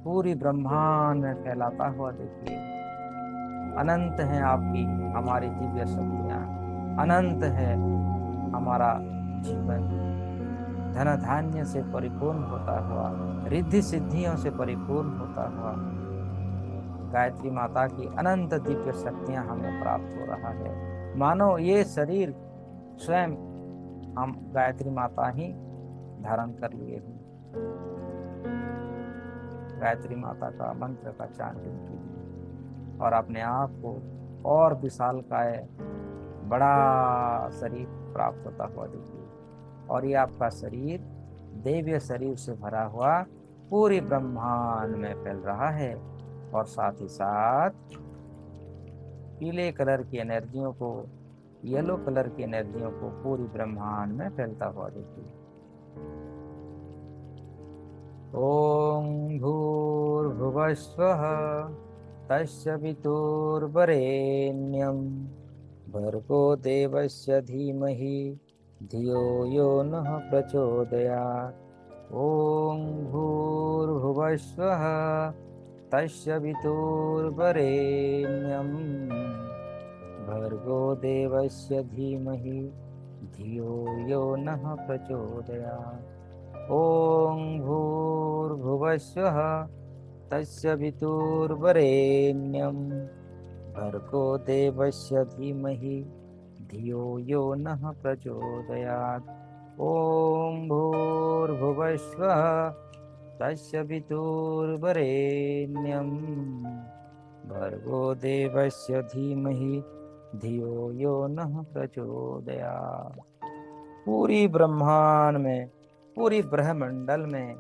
पूरी ब्रह्मांड में फैलाता हुआ देखिए। अनंत है आपकी हमारी दिव्य शक्तियां, अनंत है हमारा जीवन, धन धान्य से परिपूर्ण होता हुआ, रिद्धि सिद्धियों से परिपूर्ण होता हुआ गायत्री माता की अनंत दिव्य शक्तियां हमें प्राप्त हो रहा है। मानो ये शरीर स्वयं हम गायत्री माता ही धारण कर लिए हैं। गायत्री माता का मंत्र का चांटिंग कीजिए और अपने आप को और विशालकाय बड़ा शरीर प्राप्त होता हुआ देखिए। और ये आपका शरीर दैवीय शरीर से भरा हुआ पूरी ब्रह्मांड में फैल रहा है और साथ ही साथ पीले कलर की एनर्जियों को, येलो कलर की एनर्जियों को पूरी ब्रह्मांड में फैलता हुआ देखिए। ओम भूर्भुवस्वः तस्य वितुर्वरेण्यं भर्गो देवस्य धीमहि धियो यो नः प्रचोदयात्। ओम भूर्भुवस्वः तस्य वितुर्वरेण्यं भर्गो देवस्य धीमहि धियो यो नः प्रचोदयात्। ओम भूर्भुवस्वः तस्य वितुर्वरेण्यं भर्गो देवस्य धीमहि धियो यो नः प्रचोदयात्। ओम भूर्भुवस्वः तस्य वितुर्वरेण्यं भर्गो देवस्य धीमहि धियो यो नः प्रचोदयात्। पूरी ब्रह्मांड में, पूरी ब्रह्मंडल में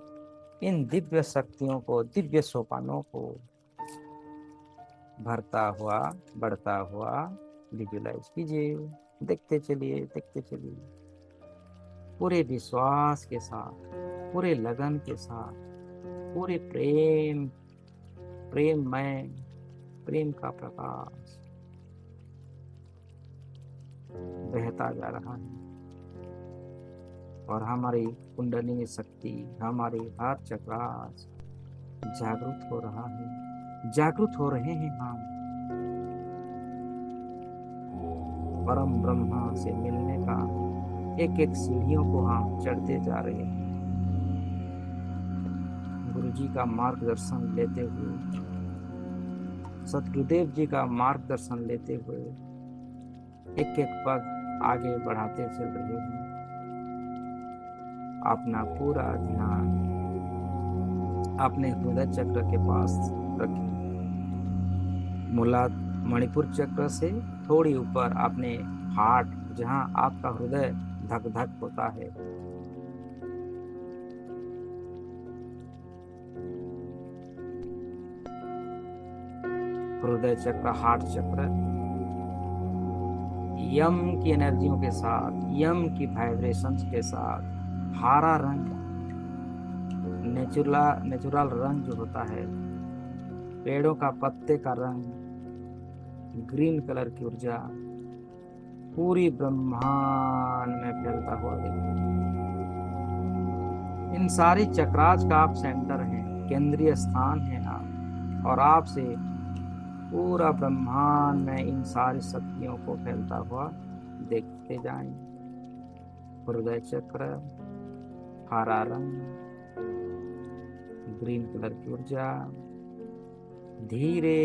इन दिव्य शक्तियों को, दिव्य सोपानों को भरता हुआ, बढ़ता हुआ विजुलाइज कीजिए। देखते चलिए, देखते चलिए, पूरे विश्वास के साथ, पूरे लगन के साथ, पूरे प्रेम प्रेममय, प्रेम का प्रकाश बहता जा रहा है और हमारी कुंडलिनी शक्ति, हमारी हर चक्रास जागृत हो रहा है, जागृत हो रहे हैं हम। परम ब्रह्मा से मिलने का एक एक सीढ़ियों को हम चढ़ते जा रहे हैं। गुरु जी का मार्गदर्शन लेते हुए, सतगुरुदेव जी का मार्गदर्शन लेते हुए एक एक पग आगे बढ़ाते चल रहे हैं। अपना पूरा ध्यान अपने हृदय चक्र के पास रखें। मूलाधार मणिपुर चक्र से थोड़ी ऊपर अपने हार्ट, जहां आपका हृदय धक धक होता है, हृदय चक्र, हार्ट चक्र यम की एनर्जियों के साथ, यम की वाइब्रेशंस के साथ, हरा रंग, नेचुरल रंग जो होता है, पेड़ों का पत्ते का रंग, ग्रीन कलर की ऊर्जा पूरी ब्रह्मांड में फैलता हुआ देखिए। इन सारी चक्रास का आप सेंटर हैं, केंद्रीय स्थान है आप, और आपसे पूरा ब्रह्मांड में इन सारी शक्तियों को फैलता हुआ देखते जाएं। हृदय चक्र, हरा रंग, ग्रीन कलर की ऊर्जा धीरे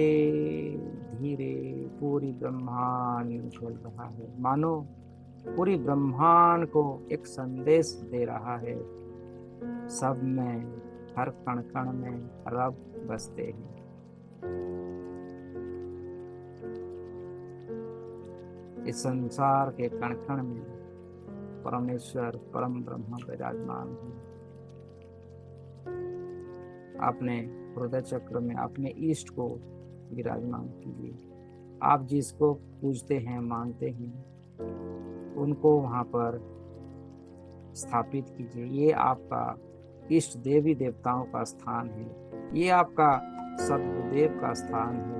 धीरे पूरी ब्रह्मांड में फैल रहा है, मानो पूरी ब्रह्मांड को एक संदेश दे रहा है। सब में, हर कण कण में रब बसते हैं। इस संसार के कण कण में परमेश्वर, परम ब्रह्म विराजमान है। अपने हृदय चक्र में अपने इष्ट को विराजमान कीजिए। आप जिसको पूजते हैं, मानते हैं, उनको वहां पर स्थापित कीजिए। ये आपका इष्ट देवी देवताओं का स्थान है, ये आपका सतगुरुदेव का स्थान है।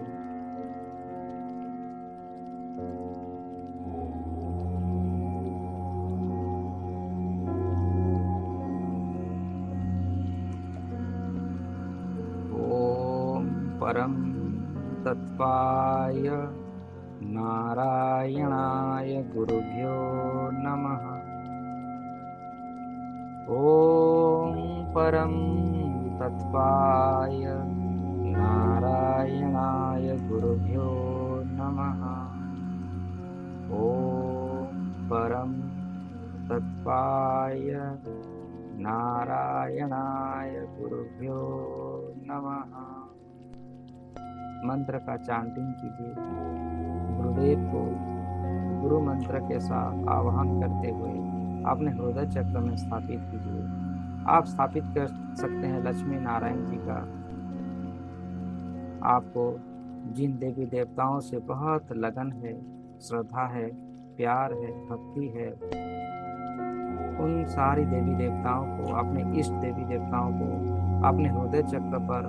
ओम परम तत्वाय नारायणाय गुरुभ्यो नमः। ओम परम तत्वाय नारायणाय गुरुभ्यो नमः। ओम परम तत्वाय नारायणाय गुरुभ्यो नमः। मंत्र का चांटिंग कीजिए। गुरुदेव को गुरु मंत्र के साथ आवाहन करते हुए अपने हृदय चक्र में स्थापित कीजिए। आप स्थापित कर सकते हैं लक्ष्मी नारायण जी का। आपको जिन देवी देवताओं से बहुत लगन है, श्रद्धा है, प्यार है, भक्ति है, उन सारी देवी देवताओं को, अपने इष्ट देवी देवताओं को अपने हृदय चक्र पर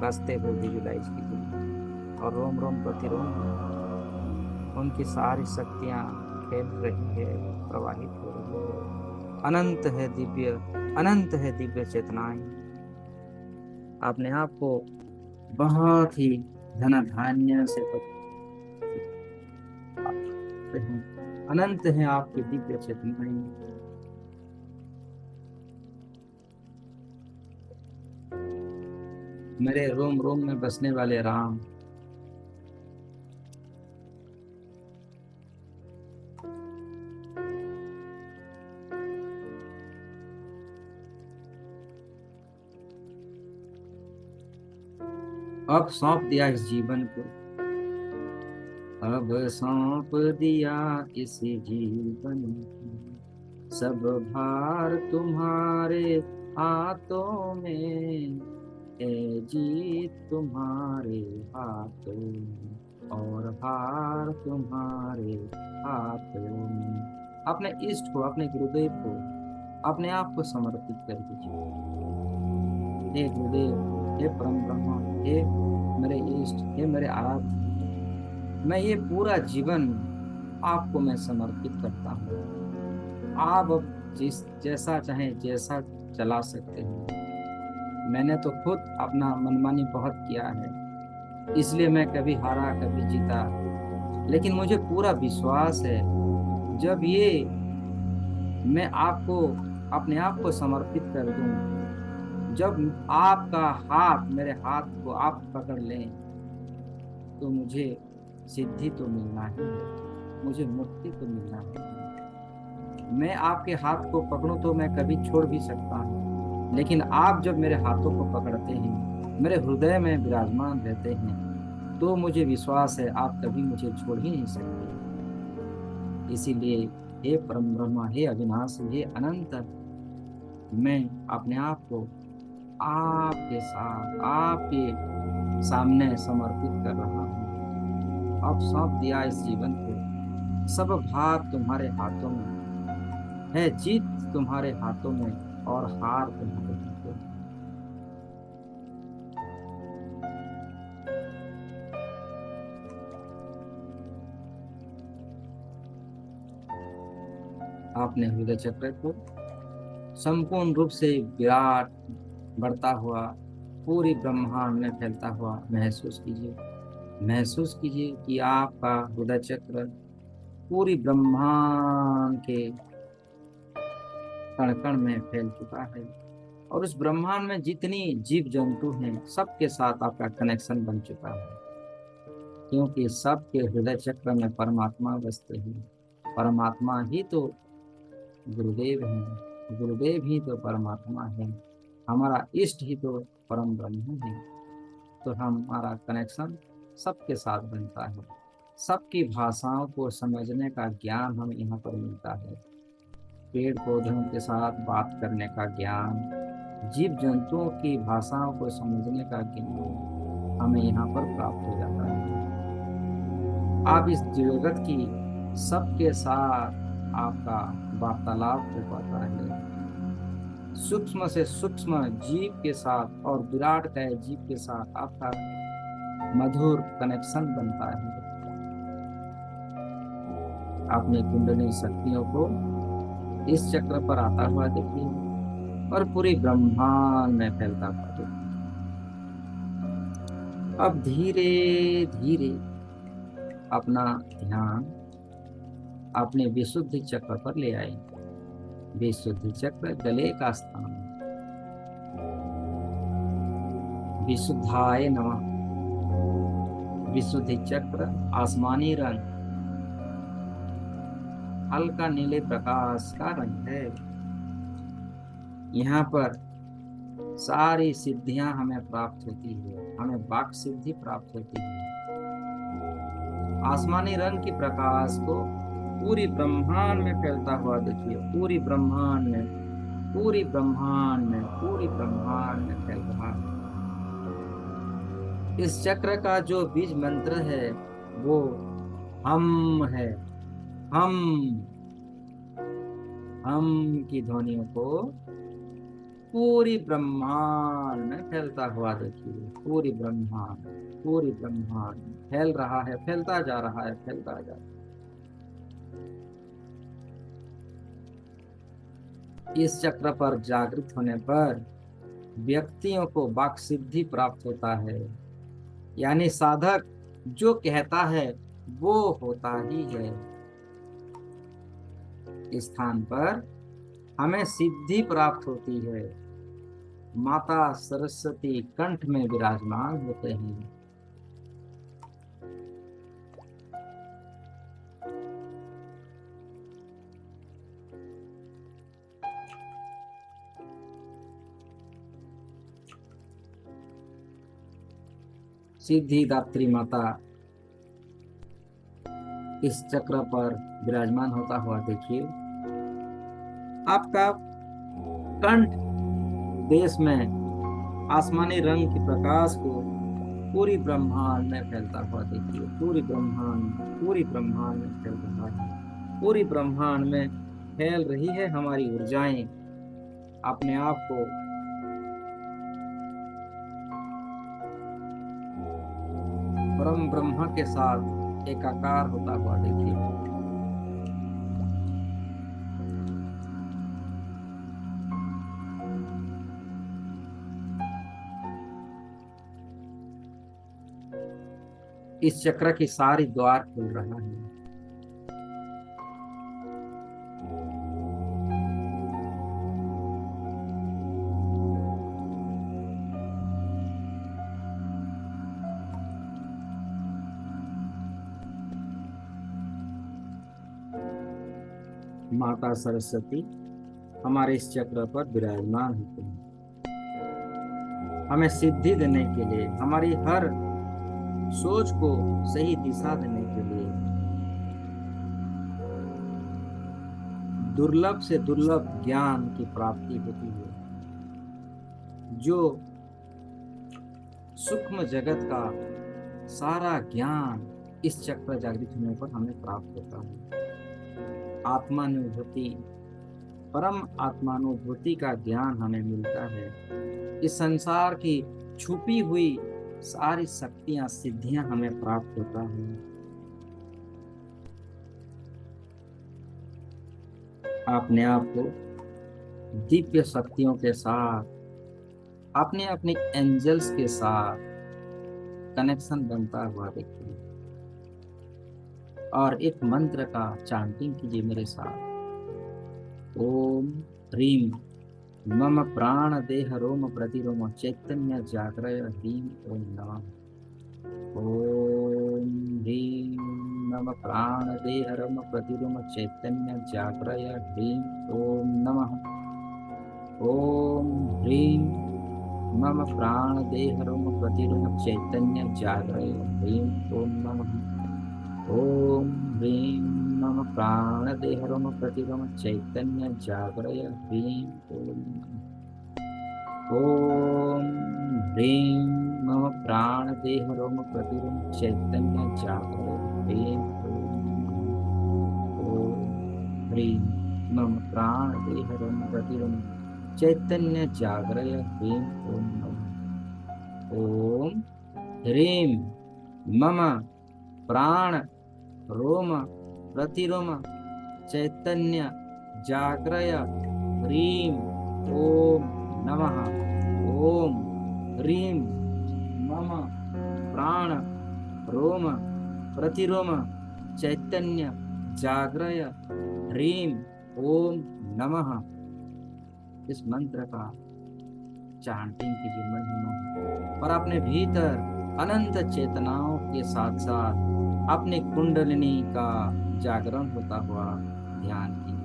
बसते हुए विजुलाइज कीजिए और रोम रोम प्रतिरोम उनकी सारी शक्तियां खेल रही है, प्रवाहित हो रही है। अनंत है दिव्य, अनंत है दिव्य चेतनाएं। अपने आप को बहुत ही धन धान्य से अनंत है आपकी दिव्य चेतनाएं। मेरे रोम रोम में बसने वाले राम, अब सौंप दिया इस जीवन को, अब सौंप दिया इस जीवन को, सब भार तुम्हारे हाथों में, ए जीत तुम्हारे हाथों में और हार तुम्हारे हाथों में। अपने इष्ट को, अपने गुरुदेव को, अपने आप को समर्पित कर दीजिए। हे गुरुदेव, हे परम ब्रह्म, हे मेरे इष्ट, हे मेरे आराध्य, मैं ये पूरा जीवन आपको मैं समर्पित करता हूँ। आप अब जिस जैसा चाहे जैसा चला सकते हैं। मैंने तो खुद अपना मनमानी बहुत किया है, इसलिए मैं कभी हारा कभी जीता। लेकिन मुझे पूरा विश्वास है, जब ये मैं आपको अपने आप को समर्पित कर दूं, जब आपका हाथ मेरे हाथ को आप पकड़ लें, तो मुझे सिद्धि तो मिलना ही है, मुझे मुक्ति तो मिलना है। मैं आपके हाथ को पकड़ूं तो मैं कभी छोड़ भी सकता हूँ, लेकिन आप जब मेरे हाथों को पकड़ते हैं, मेरे हृदय में विराजमान रहते हैं, तो मुझे विश्वास है आप कभी मुझे छोड़ ही नहीं सकते। इसीलिए हे परम ब्रह्म, हे अविनाशी, हे अनंत, मैं अपने आप को आपके साथ आपके सामने समर्पित कर रहा हूँ। अब सौंप दिया इस जीवन को, सब भाग तुम्हारे हाथों में है, जीत तुम्हारे हाथों में और हार तुम्हारे हाथों में। आपने हृदय चक्र को संपूर्ण रूप से विराट बढ़ता हुआ पूरी ब्रह्मांड में फैलता हुआ महसूस कीजिए। महसूस कीजिए कि आपका हृदय चक्र पूरी ब्रह्मांड के कण कण में फैल चुका है, और उस ब्रह्मांड में जितनी जीव जंतु हैं सबके साथ आपका कनेक्शन बन चुका है, क्योंकि सबके हृदय चक्र में परमात्मा बसते हैं। परमात्मा ही तो गुरुदेव हैं, गुरुदेव ही तो परमात्मा है, हमारा इष्ट ही तो परम ब्रह्म है। तो हमारा कनेक्शन सबके साथ बनता है। सबकी भाषाओं को समझने का ज्ञान हमें यहाँ पर मिलता है। पेड़ पौधों के साथ बात करने का ज्ञान, जीव जंतुओं की भाषाओं को समझने का ज्ञान हमें यहाँ पर प्राप्त हो जाता है। आप इस जगत की सबके साथ आपका वार्तालाप हो पाता है, सूक्ष्म से सूक्ष्म जीव के साथ और विराट का जीव के साथ आपका मधुर कनेक्शन बनता है। अपने कुंडली शक्तियों को इस चक्र पर आता हुआ देखिए और पूरी ब्रह्मांड में फैलता हुआ देखिए। अब धीरे धीरे अपना ध्यान अपने विशुद्धि चक्र पर ले आए। विशुद्धि चक्र गले का स्थान। विशुद्धाय नमः। विशुद्धि चक्र आसमानी रंग, हल्का नीले प्रकाश का रंग है। यहाँ पर सारी सिद्धियां हमें प्राप्त होती है, हमें वाक सिद्धि प्राप्त होती है। आसमानी रंग की प्रकाश को पूरी ब्रह्मांड में फैलता हुआ देखिए, पूरी ब्रह्मांड में, पूरी ब्रह्मांड में, पूरी ब्रह्मांड में फैल रहा है। इस चक्र का जो बीज मंत्र है वो हम है। हम की ध्वनियों को पूरी ब्रह्मांड में फैलता हुआ देखिए। पूरी ब्रह्मांड, पूरी ब्रह्मांड फैल रहा है, फैलता जा रहा है, फैलता जा रहा है। इस चक्र पर जागृत होने पर व्यक्तियों को वाक सिद्धि प्राप्त होता है, यानी साधक जो कहता है वो होता ही है। इस स्थान पर हमें सिद्धि प्राप्त होती है। माता सरस्वती कंठ में विराजमान होते हैं। सिद्धिदात्री माता इस चक्र पर विराजमान होता हुआ देखिए। आपका कंठ देश में आसमानी रंग के प्रकाश को पूरी ब्रह्मांड में फैलता हुआ देखिए। पूरी ब्रह्मांड, पूरी ब्रह्मांड में फैल रहा है। पूरी ब्रह्मांड में फैल रही है हमारी ऊर्जाएं। अपने आप को परम ब्रह्म के साथ एकाकार होता हुआ देखिए। इस चक्र की सारी द्वार खुल रहा है। माता सरस्वती हमारे इस चक्र पर विराजमान होते हैं, हमें सिद्धि देने के लिए, हमारी हर सोच को सही दिशा देने के लिए, दुर्लभ से दुर्लभ ज्ञान की प्राप्ति होती है, जो सूक्ष्म जगत का सारा ज्ञान इस चक्र जागृत होने पर हमें प्राप्त होता है। आत्मानुभूति, परम आत्मानुभूति का ज्ञान हमें मिलता है। इस संसार की छुपी हुई सारी शक्तियां, सिद्धियां हमें प्राप्त होता है। अपने आप को दिव्य शक्तियों के साथ, अपने अपने एंजल्स के साथ कनेक्शन बनता हुआ देखिए, और एक मंत्र का चांटिंग कीजिए मेरे साथ। ओम ह्रीम मम प्राण देह रोम प्रतिरोम चैतन्य जागृय ह्रीम ओम नमः। ओम ह्रीम मम प्राण देह रोम प्रतिरोम चैतन्य जागृय ह्रीम ओम नमः। ओम ह्रीम मम प्राण देह रोम प्रतिरोम चैतन्य जागृय ह्रीम ओम नमः। ओम ह्रीं मम प्राण देह रोम प्रतिरोम चैतन्य जागृय ह्रीं ओम नमः। ओम ह्रीं मम प्राण देह रोम प्रतिरोम चैतन्य जागृय ह्रीं ओम नमः। ओम ह्रीं मम प्राण देह रोम प्रतिरोम चैतन्य जागृय ह्रीं ओम नमः। ओम ह्रीं मम प्राण रोम प्रतिरोम चैतन्य जागृय ह्रीं ओम नमः। ओम ह्रीं मम प्राण रोम प्रतिरोम चैतन्य जागृय ह्रीं ओम नमः। इस मंत्र का चांटिंग कीजिए मन ही मन, और अपने भीतर अनंत चेतनाओं के साथ साथ अपने कुंडलिनी का जागरण होता हुआ ध्यान कीजिए।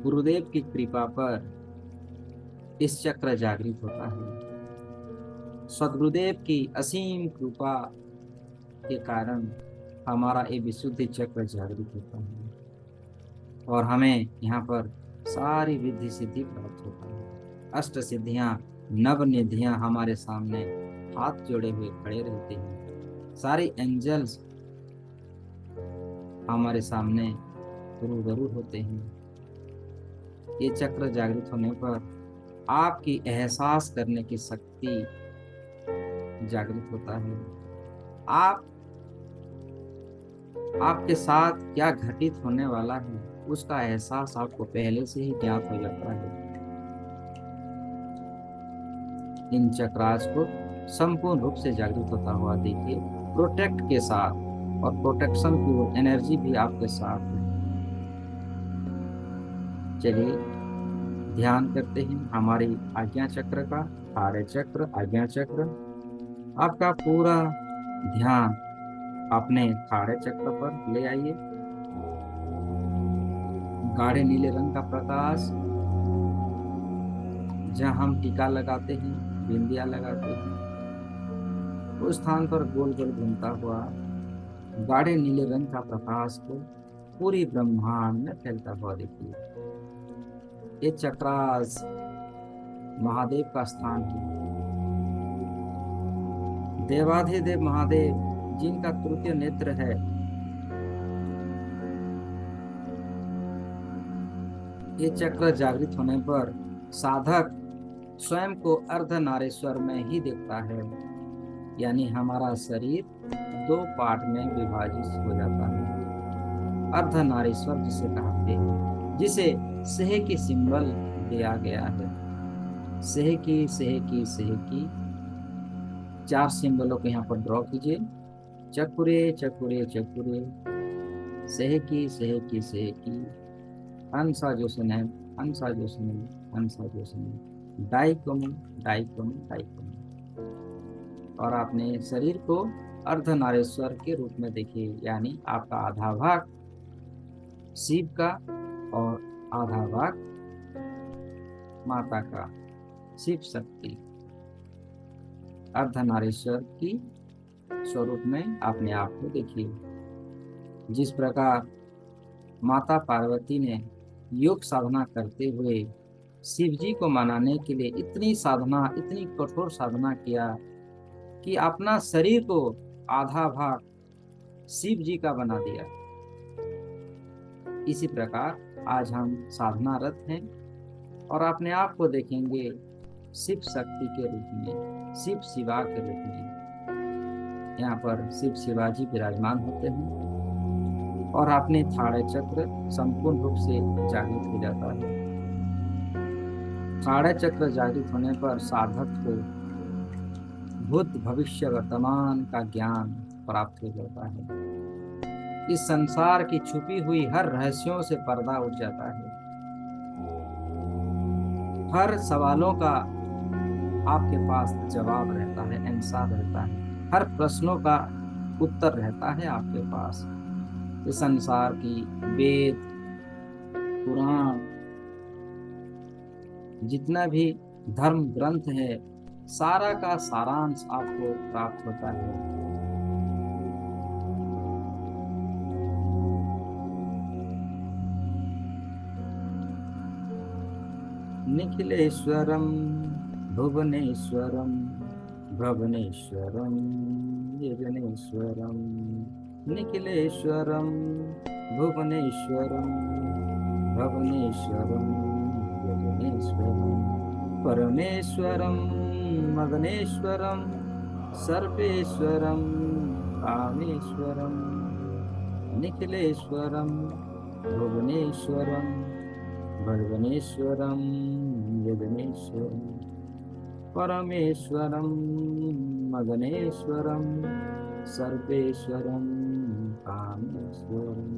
गुरुदेव की कृपा पर इस चक्र जागृत होता है। सदगुरुदेव की असीम कृपा के कारण हमारा ये विशुद्धि चक्र जागृत होता है, और हमें यहाँ पर सारी रिद्धि सिद्धि प्राप्त होता है। अष्ट सिद्धियां, नव निधियां हमारे सामने हाथ जोड़े हुए खड़े रहते हैं। सारे एंजल्स हमारे सामने रूबरू होते हैं। ये चक्र जागृत होने पर आपकी एहसास करने की शक्ति जागृत होता है। आपके साथ क्या घटित होने वाला है उसका एहसास आपको पहले से ही ज्ञात हो जाता है। इन चक्रास को संपूर्ण रूप से जागृत होता हुआ देखिए, प्रोटेक्ट के साथ, और प्रोटेक्शन की एनर्जी भी आपके साथ है। चलिए ध्यान करते हैं हमारी आज्ञा चक्र का। आर्य चक्र, आज्ञा चक्र, आपका पूरा ध्यान अपने खाड़े चक्र पर ले आइए। गाढ़े नीले रंग का प्रकाश, जहाँ हम टीका लगाते हैं, बिंदिया लगाते हैं, उस स्थान पर गोल गोल घूमता हुआ गाढ़े नीले रंग का प्रकाश को पूरी ब्रह्मांड में फैलता हुआ देखिए। ये चक्रास महादेव का स्थान है। देवाधिदेव महादेव जिनका तृतीय नेत्र है, ये चक्र जागृत होने पर साधक स्वयं को अर्धनारीश्वर में ही देखता है, यानी हमारा शरीर दो पार्ट में विभाजित हो जाता है। अर्धनारीश्वर जिसे कहते हैं, जिसे सेह की सिंबल दिया गया है। सेह की, सेह की, सेह की, 4 सिंबलों को यहाँ पर ड्रॉ कीजिए। चकुरे चकुरे चकुरे, सेह की, सेह की, सेह की, हंसा जोसने, हंसा जोसने, हंसा जोसने, डाइकोम, डाइकोम, डाइकोम। और अपने शरीर को अर्धनारीश्वर के रूप में देखिए, यानी आपका आधा भाग शिव का और आधा भाग माता का, शिव शक्ति। अर्धनारीश्वर की स्वरूप में अपने आप को देखिए। जिस प्रकार माता पार्वती ने योग साधना करते हुए शिव जी को मनाने के लिए इतनी साधना, इतनी कठोर साधना किया कि अपना शरीर को आधा भाग शिव जी का बना दिया। इसी प्रकार आज हम साधनारत हैं और अपने आप को देखेंगे शिव शक्ति के रूप में, शिव शिवा के रूप में। यहाँ पर शिव शिवाजी विराजमान होते हैं और अपने थाड़े चक्र संपूर्ण रूप से जागृत हो जाता है। थाड़े चक्र जागृत होने पर साधक को भूत भविष्य वर्तमान का ज्ञान प्राप्त हो जाता है। इस संसार की छुपी हुई हर रहस्यों से पर्दा उठ जाता है। हर सवालों का आपके पास जवाब रहता है, आंसर रहता है। हर प्रश्नों का उत्तर रहता है आपके पास। इस संसार की वेद, पुराण, जितना भी धर्म ग्रंथ है, सारा का सारांश आपको प्राप्त होता है। निखिलेश्वरम भुवनेश्वरम भवनेश्वरम यजनेश्वरम, निखिलेश्वरम भुवनेश्वरम भवनेश्वरम यजनेश्वरम, परमेश्वरम मदनेश्वरम सर्वेश्वरम कामेश्वरम, निखिलेश्वरम भुवनेश्वरम भुवनेश्वरम यजनेश्वरम, परमेश्वरम मदनेश्वरम सर्वेश्वरम कामेश्वरम।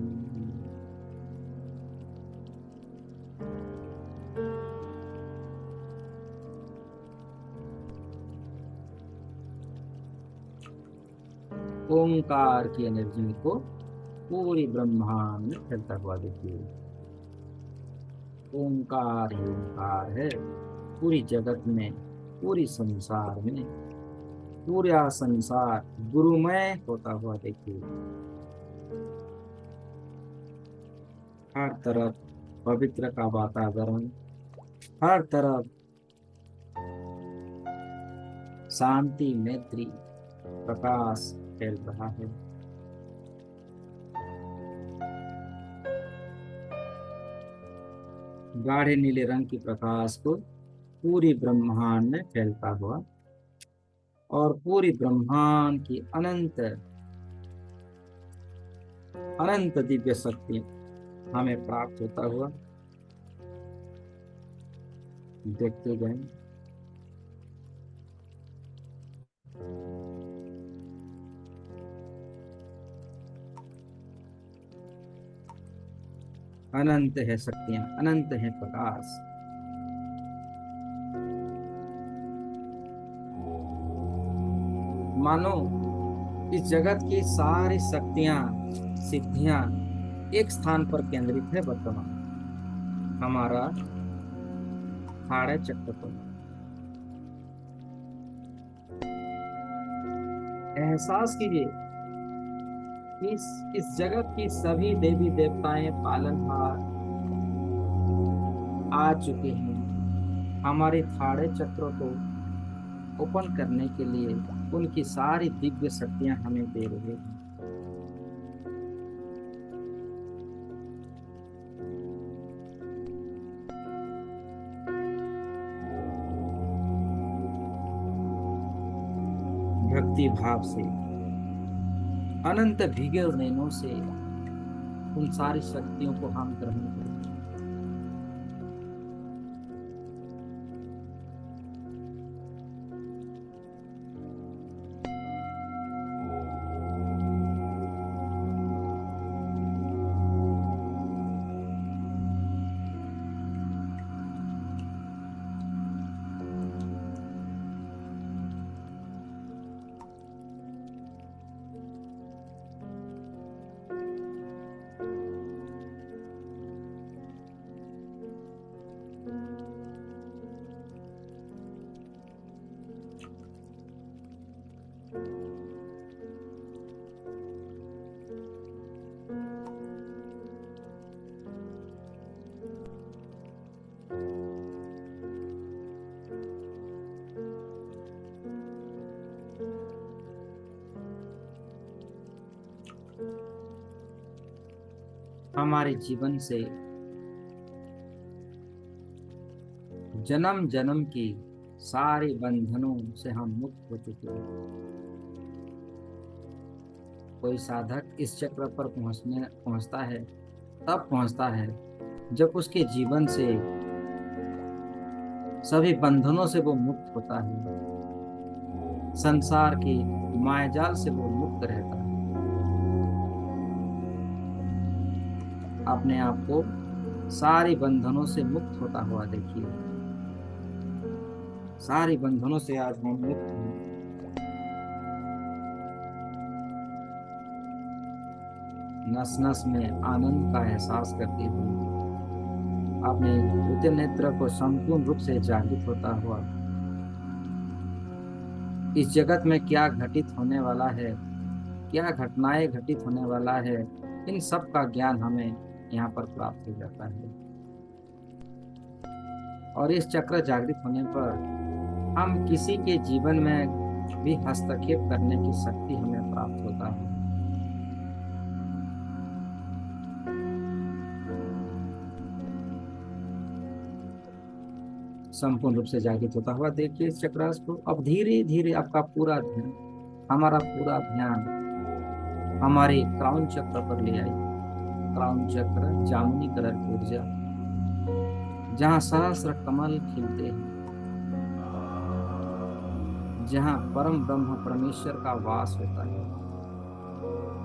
ओंकार की एनर्जी को पूरी ब्रह्मांड में फैलता हुआ देखिए। ओंकार ही ओंकार है पूरी जगत में, पूरी संसार में। पूरा संसार गुरुमय होता हुआ देखिए। हर तरफ पवित्र का वातावरण, हर तरफ शांति, मैत्री, प्रकाश फैल रहा है। गाढ़े नीले रंग की प्रकाश को पूरी ब्रह्मांड में फैलता हुआ और पूरी ब्रह्मांड की अनंत अनंत दिव्य शक्ति हमें प्राप्त होता हुआ देखते गए। अनंत है शक्तियां, अनंत है प्रकाश। मानो इस जगत की सारी शक्तियां, सिद्धियां एक स्थान पर केंद्रित है वर्तमान, हमारा थाड़े चक्र पर। एहसास कीजिए इस जगत की सभी देवी देवताएं पालनहार आ चुके हैं हमारे थाड़े चक्र को ओपन करने के लिए, उनकी सारी दिव्य शक्तियां हमें दे रहे हैं। भक्ति भाव से, अनंत भीगे नैनों से उन सारी शक्तियों को हम ग्रहण करें। हमारे जीवन से जन्म जन्म की सारे बंधनों से हम मुक्त हो चुके हैं। कोई साधक इस चक्र पर पहुंचता है, तब पहुंचता है जब उसके जीवन से सभी बंधनों से वो मुक्त होता है, संसार की मायाजाल से वो मुक्त रहता है। अपने आप को सारी बंधनों से मुक्त होता हुआ देखिए। सारी बंधनों से आज हम मुक्त हैं। नस नस में आनंद का एहसास करते हुए अपने द्वितीय नेत्र को संपूर्ण रूप से जागृत होता हुआ इस जगत में क्या घटित होने वाला है, क्या घटनाएं घटित होने वाला है, इन सब का ज्ञान हमें यहाँ पर प्राप्त हो जाता है। और इस चक्र जागृत होने पर हम किसी के जीवन में भी हस्तक्षेप करने की शक्ति हमें प्राप्त होता है। संपूर्ण रूप से जागृत होता हुआ देखिए इस चक्रास को। अब धीरे धीरे आपका पूरा ध्यान, हमारा पूरा ध्यान हमारे क्राउन चक्र पर ले आइए। क्राउन चक्र जामुनी कलर की ऊर्जा, जहाँ सहस्र कमल खिलते हैं, जहाँ परम ब्रह्म परमेश्वर का वास होता है,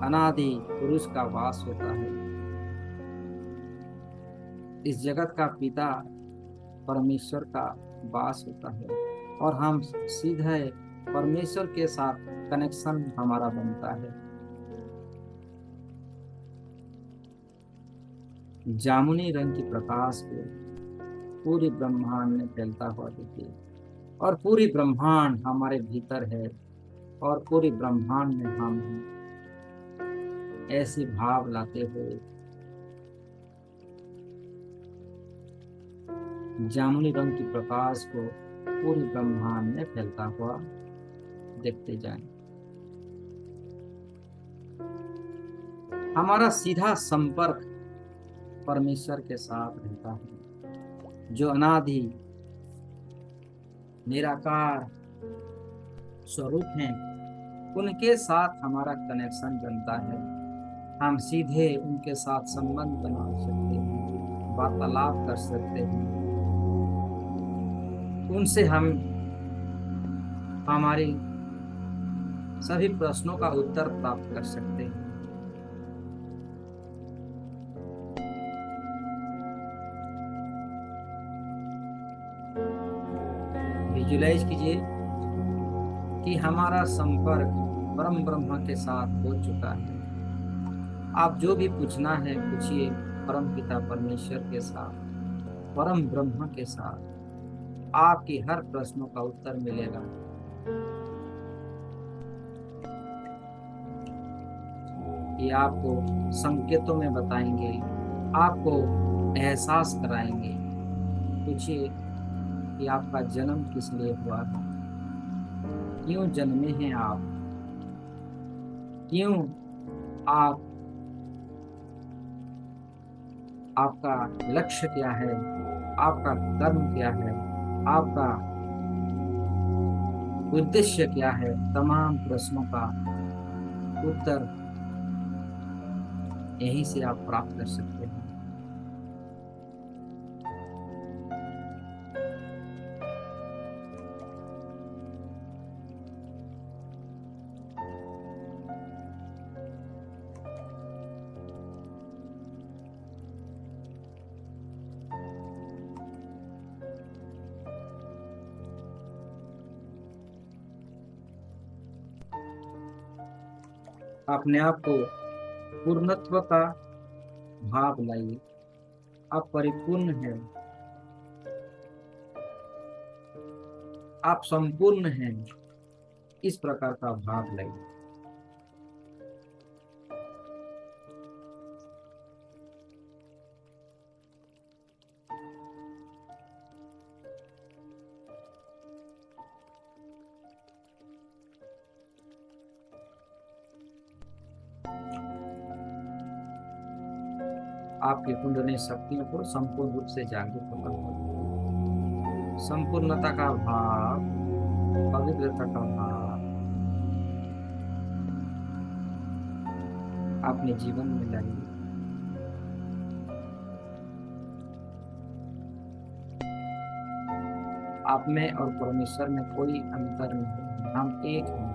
अनादि पुरुष का वास होता है, इस जगत का पिता परमेश्वर का वास होता है, और हम सीधे परमेश्वर के साथ कनेक्शन हमारा बनता है। जामुनी रंग की प्रकाश को पूरी ब्रह्मांड में फैलता हुआ देखिए, और पूरी ब्रह्मांड हमारे भीतर है, और पूरी ब्रह्मांड में हम हैं। ऐसी भाव लाते हुए जामुनी रंग की प्रकाश को पूरी ब्रह्मांड में फैलता हुआ देखते जाएं। हमारा सीधा संपर्क परमेश्वर के साथ रहता है, जो अनादि निराकार स्वरूप हैं। उनके साथ हमारा कनेक्शन बनता है। हम सीधे उनके साथ संबंध बना सकते हैं, वार्तालाप कर सकते हैं। उनसे हम हमारे सभी प्रश्नों का उत्तर प्राप्त कर सकते हैं। विजुलाइज कीजिए कि हमारा संपर्क परम ब्रह्म के साथ हो चुका है। आप जो भी पूछना है पूछिए परम पिता परमेश्वर के साथ, परम ब्रह्म के साथ। आपकी हर प्रश्नों का उत्तर मिलेगा। ये आपको संकेतों में बताएंगे, आपको एहसास कराएंगे। पूछिए कि आपका जन्म किस लिए हुआ है, क्यों जन्मे हैं आप, क्यों आप, आपका लक्ष्य क्या है, आपका कर्म क्या है, आपका उद्देश्य क्या है, तमाम प्रश्नों का उत्तर यहीं से आप प्राप्त कर सकते हैं। अपने आप को पूर्णत्व का भाव लाइए। आप परिपूर्ण हैं, आप संपूर्ण हैं, इस प्रकार का भाव लाइए। आपकी कुंडली शक्तियों को संपूर्ण रूप से जागृत होकर संपूर्णता का भाव, पवित्रता का भाव अपने जीवन में लाइए। आप में और परमेश्वर में कोई अंतर नहीं, हम एक हैं।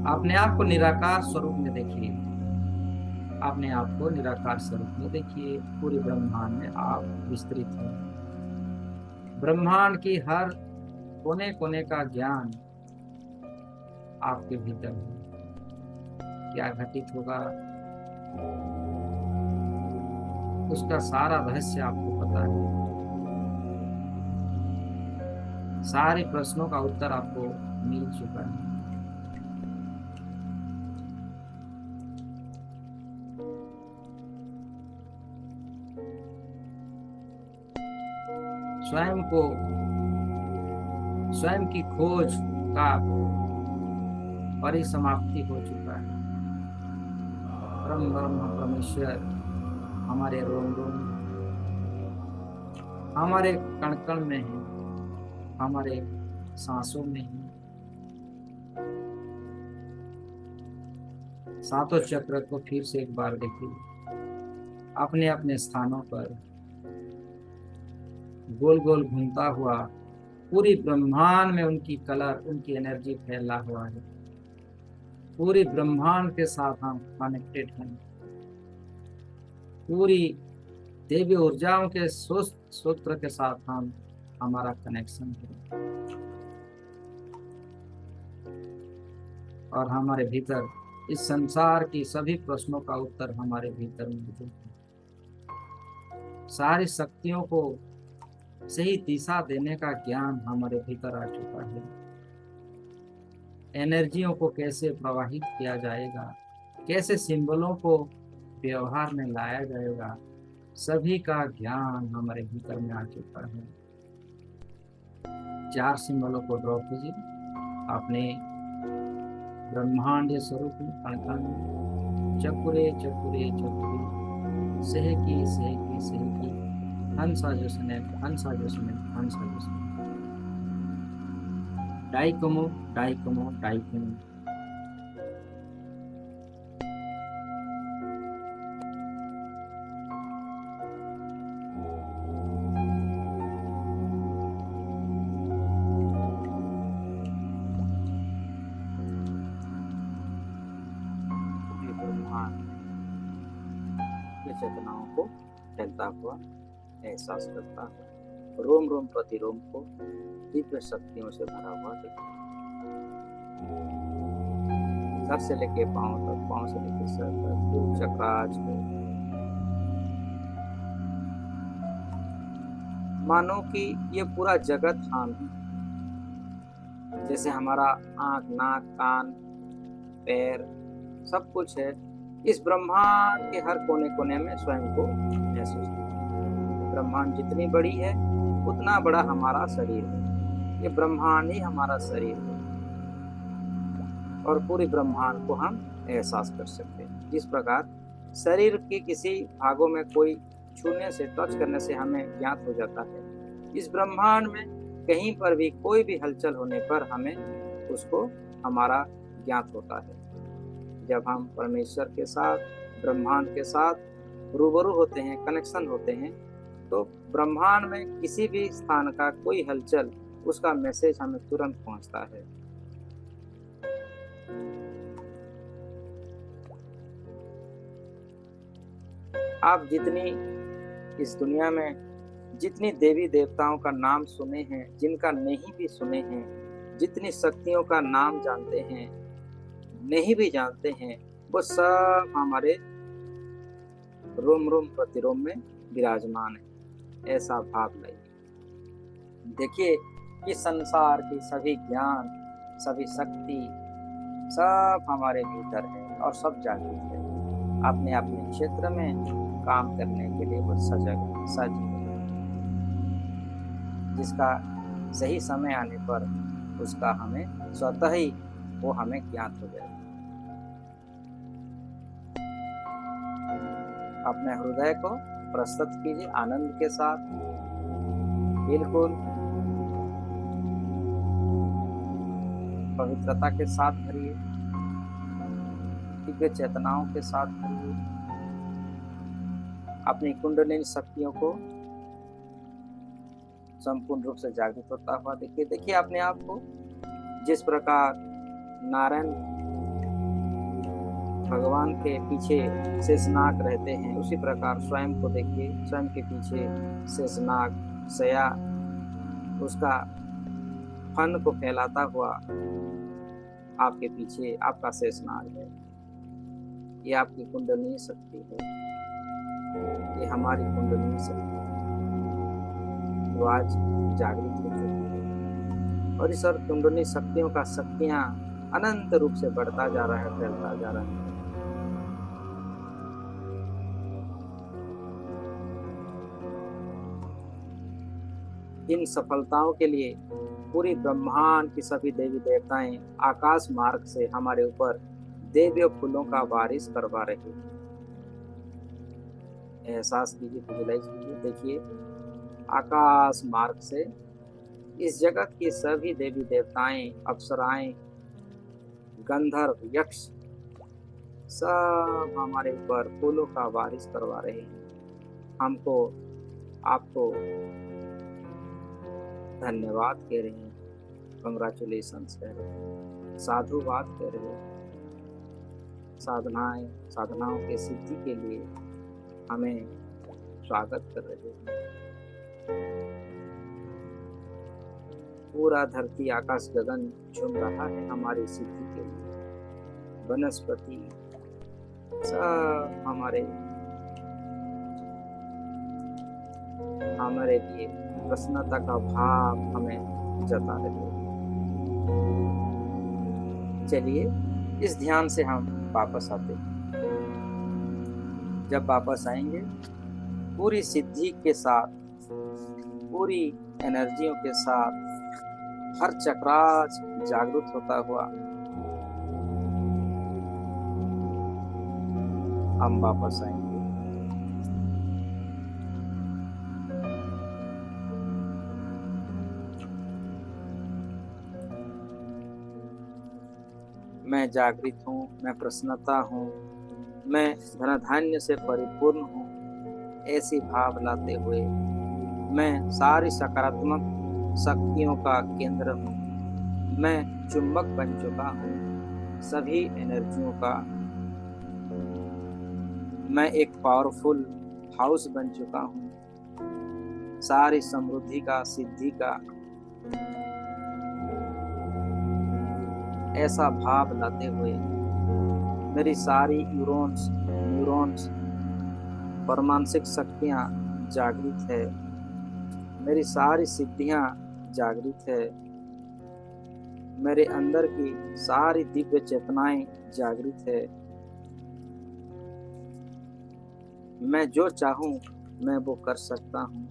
अपने आप को निराकार स्वरूप में देखिए, अपने आप को निराकार स्वरूप में देखिए। पूरे ब्रह्मांड में आप विस्तृत हैं। ब्रह्मांड की हर कोने कोने का ज्ञान आपके भीतर है। क्या घटित होगा उसका सारा रहस्य आपको पता है। सारे प्रश्नों का उत्तर आपको मिल चुका है। स्वयं को, स्वयं की खोज का परिसमाप्ति हो चुका है। परम ब्रह्म परमेश्वर हमारे रोम रोम, हमारे कण कण में है, हमारे सांसों में है। सातों चक्र को फिर से एक बार देखिए, अपने अपने स्थानों पर गोल गोल घूमता हुआ पूरी ब्रह्मांड में उनकी कलर, उनकी एनर्जी फैला हुआ है। पूरी ब्रह्मांड के साथ हम कनेक्टेड हैं। पूरी देवी ऊर्जाओं के सूत्र के साथ हम, हमारा कनेक्शन है। और हमारे भीतर इस संसार की सभी प्रश्नों का उत्तर हमारे भीतर मौजूद है। सारी शक्तियों को सही दिशा देने का ज्ञान हमारे भीतर आ चुका है। एनर्जियों को कैसे प्रवाहित किया जाएगा, कैसे सिंबलों को व्यवहार में लाया जाएगा, सभी का ज्ञान हमारे भीतर में आ चुका है। 4 सिंबलों को ड्रॉ कीजिए अपने ब्रह्मांडीय स्वरूप में, कण में। चकुरे चकुरे चकुरे, सहकी सहकी सहकी, हंसा जो सुने, हंसा जो सुने, हंसा जो सुने। डाइकोमो डाइकोमो डाइकोमो। चेतनाओं को फैलता हुआ एहसास करता है। रोम रोम प्रतिरोम को दिव्य शक्तियों से भरा हुआ दिखता है। सर से लेके पांव तक, पांव से लेके सर तक, चक्राज को मानो कि ये पूरा जगत हम है। जैसे हमारा आंख, नाक, कान, पैर सब कुछ है। इस ब्रह्मांड के हर कोने कोने में स्वयं को महसूस करते हैं। ब्रह्मांड जितनी बड़ी है उतना बड़ा हमारा शरीर है। ये ब्रह्मांड ही हमारा शरीर है और पूरी ब्रह्मांड को हम एहसास कर सकते हैं। जिस प्रकार शरीर के किसी भागों में कोई छूने से, टच करने से हमें ज्ञात हो जाता है, इस ब्रह्मांड में कहीं पर भी कोई भी हलचल होने पर हमें उसको हमारा ज्ञात होता है। जब हम परमेश्वर के साथ, ब्रह्मांड के साथ रूबरू होते हैं, कनेक्शन होते हैं, तो ब्रह्मांड में किसी भी स्थान का कोई हलचल, उसका मैसेज हमें तुरंत पहुंचता है। आप जितनी इस दुनिया में जितनी देवी देवताओं का नाम सुने हैं, जिनका नहीं भी सुने हैं, जितनी शक्तियों का नाम जानते हैं, नहीं भी जानते हैं, वो सब हमारे रोम रोम प्रतिरोम में विराजमान है। ऐसा भाव लाइए। देखिए कि संसार की सभी ज्ञान, सभी शक्ति सब हमारे भीतर है और सब जागृत है। अपने अपने क्षेत्र में काम करने के लिए वो सजग है। जिसका सही समय आने पर उसका हमें स्वतः ही वो हमें ज्ञात हो जाएगा। अपने हृदय को प्रस्तुत कीजिए आनंद के साथ, बिल्कुल पवित्रता के साथ भरिए, दिव्य चेतनाओं के साथ भरिए, अपनी कुंडलिनी शक्तियों को संपूर्ण रूप से जागृत होता हुआ देखिए अपने आप को। जिस प्रकार नारायण भगवान के पीछे शेषनाग रहते हैं, उसी प्रकार स्वयं को देखिए, स्वयं के पीछे शेषनाग सया उसका फन को फैलाता हुआ आपके पीछे आपका शेषनाग है। ये आपकी कुंडलिनी शक्ति है, ये हमारी कुंडलिनी शक्ति है, वो आज जागृत हो चुकी है और इस और कुंडलिनी शक्तियों का शक्तियां अनंत रूप से बढ़ता जा रहा है, फैलता जा रहा है। इन सफलताओं के लिए पूरी ब्रह्मांड की सभी देवी देवताएं आकाश मार्ग से हमारे ऊपर दिव्य फूलों का बारिश करवा रही है। एहसास कीजिए, विजुलाइज कीजिए, देखिए आकाश मार्ग से इस जगत की सभी देवी देवताएं, अप्सराएं, गंधर्व, यक्ष सब हमारे ऊपर फूलों का बारिश करवा रहे हैं। हमको, आपको धन्यवाद कह रहे हैं, कंग्रेचुलेशंस कह रहे हैं, साधुवाद कह रहे हैं। साधनाओं के सिद्धि के लिए हमें स्वागत कर रहे हैं। पूरा धरती, आकाश, गगन झूम रहा है हमारी सिद्धि के लिए। वनस्पति सब हमारे लिए प्रसन्नता का भाव हमें जता रहे हैं। चलिए इस ध्यान से हम वापस आते हैं। जब वापस आएंगे पूरी सिद्धि के साथ, पूरी एनर्जियों के साथ, हर चक्रास जागृत होता हुआ हम वापस आएंगे। मैं जागृत हूँ, मैं प्रसन्नता हूँ, मैं धनधान्य से परिपूर्ण हूँ, ऐसी भाव लाते हुए मैं सारी सकारात्मक शक्तियों का केंद्र हूँ। मैं चुंबक बन चुका हूँ सभी एनर्जियों का। मैं एक पावरफुल हाउस बन चुका हूँ सारी समृद्धि का, सिद्धि का। ऐसा भाव लाते हुए मेरी सारी न्यूरॉन्स परमाणुक शक्तियाँ जागृत है, मेरी सारी सिद्धियाँ जागृत है, मेरे अंदर की सारी दिव्य चेतनाएं जागृत है। मैं जो चाहूँ मैं वो कर सकता हूँ।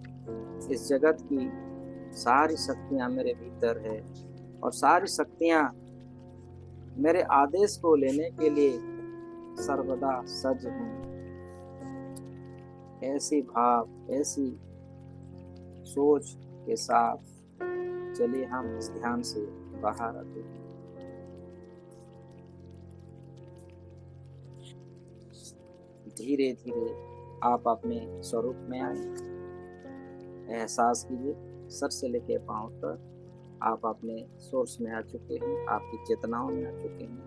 इस जगत की सारी शक्तियां मेरे भीतर है और सारी शक्तियां मेरे आदेश को लेने के लिए सर्वदा सज्ज हैं। ऐसी भाव, ऐसी सोच के साथ चलिए हम इस ध्यान से बाहर आते हैं। धीरे धीरे आप अपने स्वरूप में आए। एहसास कीजिए सर से लेकर पांव तक आप अपने सोर्स में आ चुके हैं, आपकी चेतनाओं में आ चुके हैं।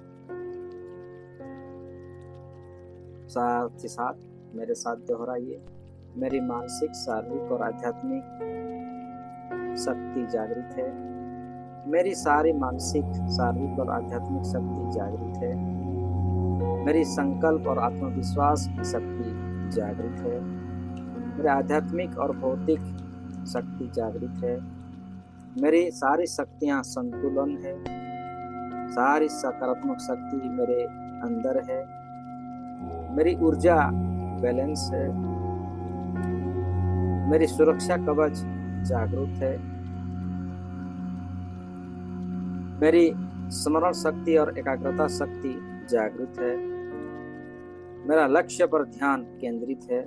साथ ही साथ मेरे साथ दोहराइए, मेरी मानसिक, शारीरिक और आध्यात्मिक शक्ति जागृत है। मेरी सारी मानसिक, शारीरिक और आध्यात्मिक शक्ति जागृत है। मेरी संकल्प और आत्मविश्वास की शक्ति जागृत है। मेरी आध्यात्मिक और भौतिक शक्ति जागृत है। मेरी सारी शक्तियां संतुलन है। सारी सकारात्मक शक्ति मेरे अंदर है। मेरी ऊर्जा बैलेंस है। मेरी सुरक्षा कवच जागरूक है। मेरी स्मरण शक्ति और एकाग्रता शक्ति जागृत है। मेरा लक्ष्य पर ध्यान केंद्रित है।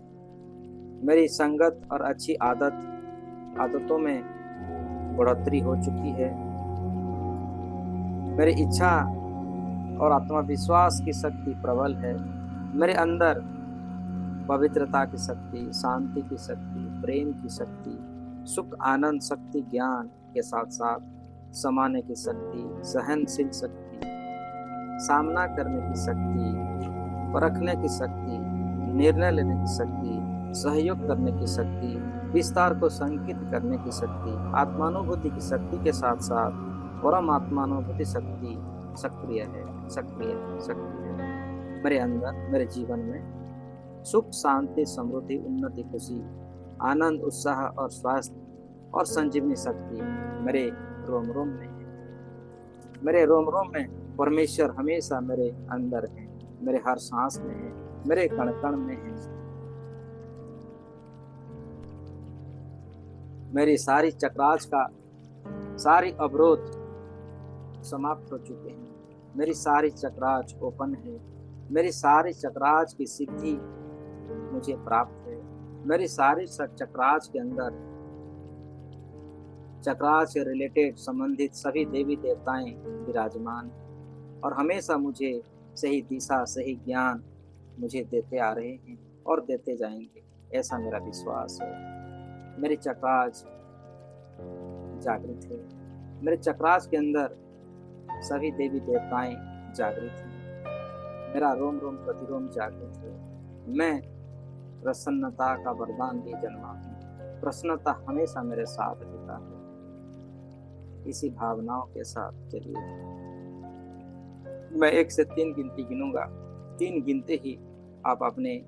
मेरी संगत और अच्छी आदतों में बढ़ोतरी हो चुकी है। मेरी इच्छा और आत्मविश्वास की शक्ति प्रबल है। मेरे अंदर पवित्रता की शक्ति, शांति की शक्ति, प्रेम की शक्ति, सुख आनंद शक्ति, ज्ञान के साथ साथ समाने की शक्ति, सहनशील शक्ति, सामना करने की शक्ति, परखने की शक्ति, निर्णय लेने की शक्ति, सहयोग करने की शक्ति, विस्तार को संकित करने की शक्ति, आत्मानुभूति की शक्ति के साथ साथ परम आत्मानुभूति शक्ति सक्रिय है। मेरे अंदर, मेरे जीवन में सुख, शांति, समृद्धि, उन्नति, खुशी, आनंद, उत्साह और स्वास्थ्य और संजीवनी शक्ति मेरे रोम रोम में है। मेरे रोम रोम में परमेश्वर हमेशा मेरे अंदर है, मेरे हर सांस में है, मेरे कण कण में है। मेरी सारी चक्राच का सारी अवरोध समाप्त हो चुके हैं। मेरी सारी चक्राच ओपन है। मेरी सारी चक्राच की सिद्धि मुझे प्राप्त है। मेरी सारी चक्राच के अंदर चक्राच से रिलेटेड संबंधित सभी देवी देवताएं विराजमान और हमेशा मुझे सही दिशा, सही ज्ञान मुझे देते आ रहे हैं और देते जाएंगे, ऐसा मेरा विश्वास है। मेरी चक्राच जागृत है। मेरे चक्राच के अंदर सभी देवी देवताएं जागृत हैं। मेरा रोम रोम प्रतिरोम जागृत है। मैं प्रसन्नता का वरदान भी जन्मा हूँ। प्रसन्नता हमेशा मेरे साथ रहता है। इसी भावनाओं के साथ चलिए मैं 1 से 3 गिनती गिनूंगा। 3 गिनते ही आप अपने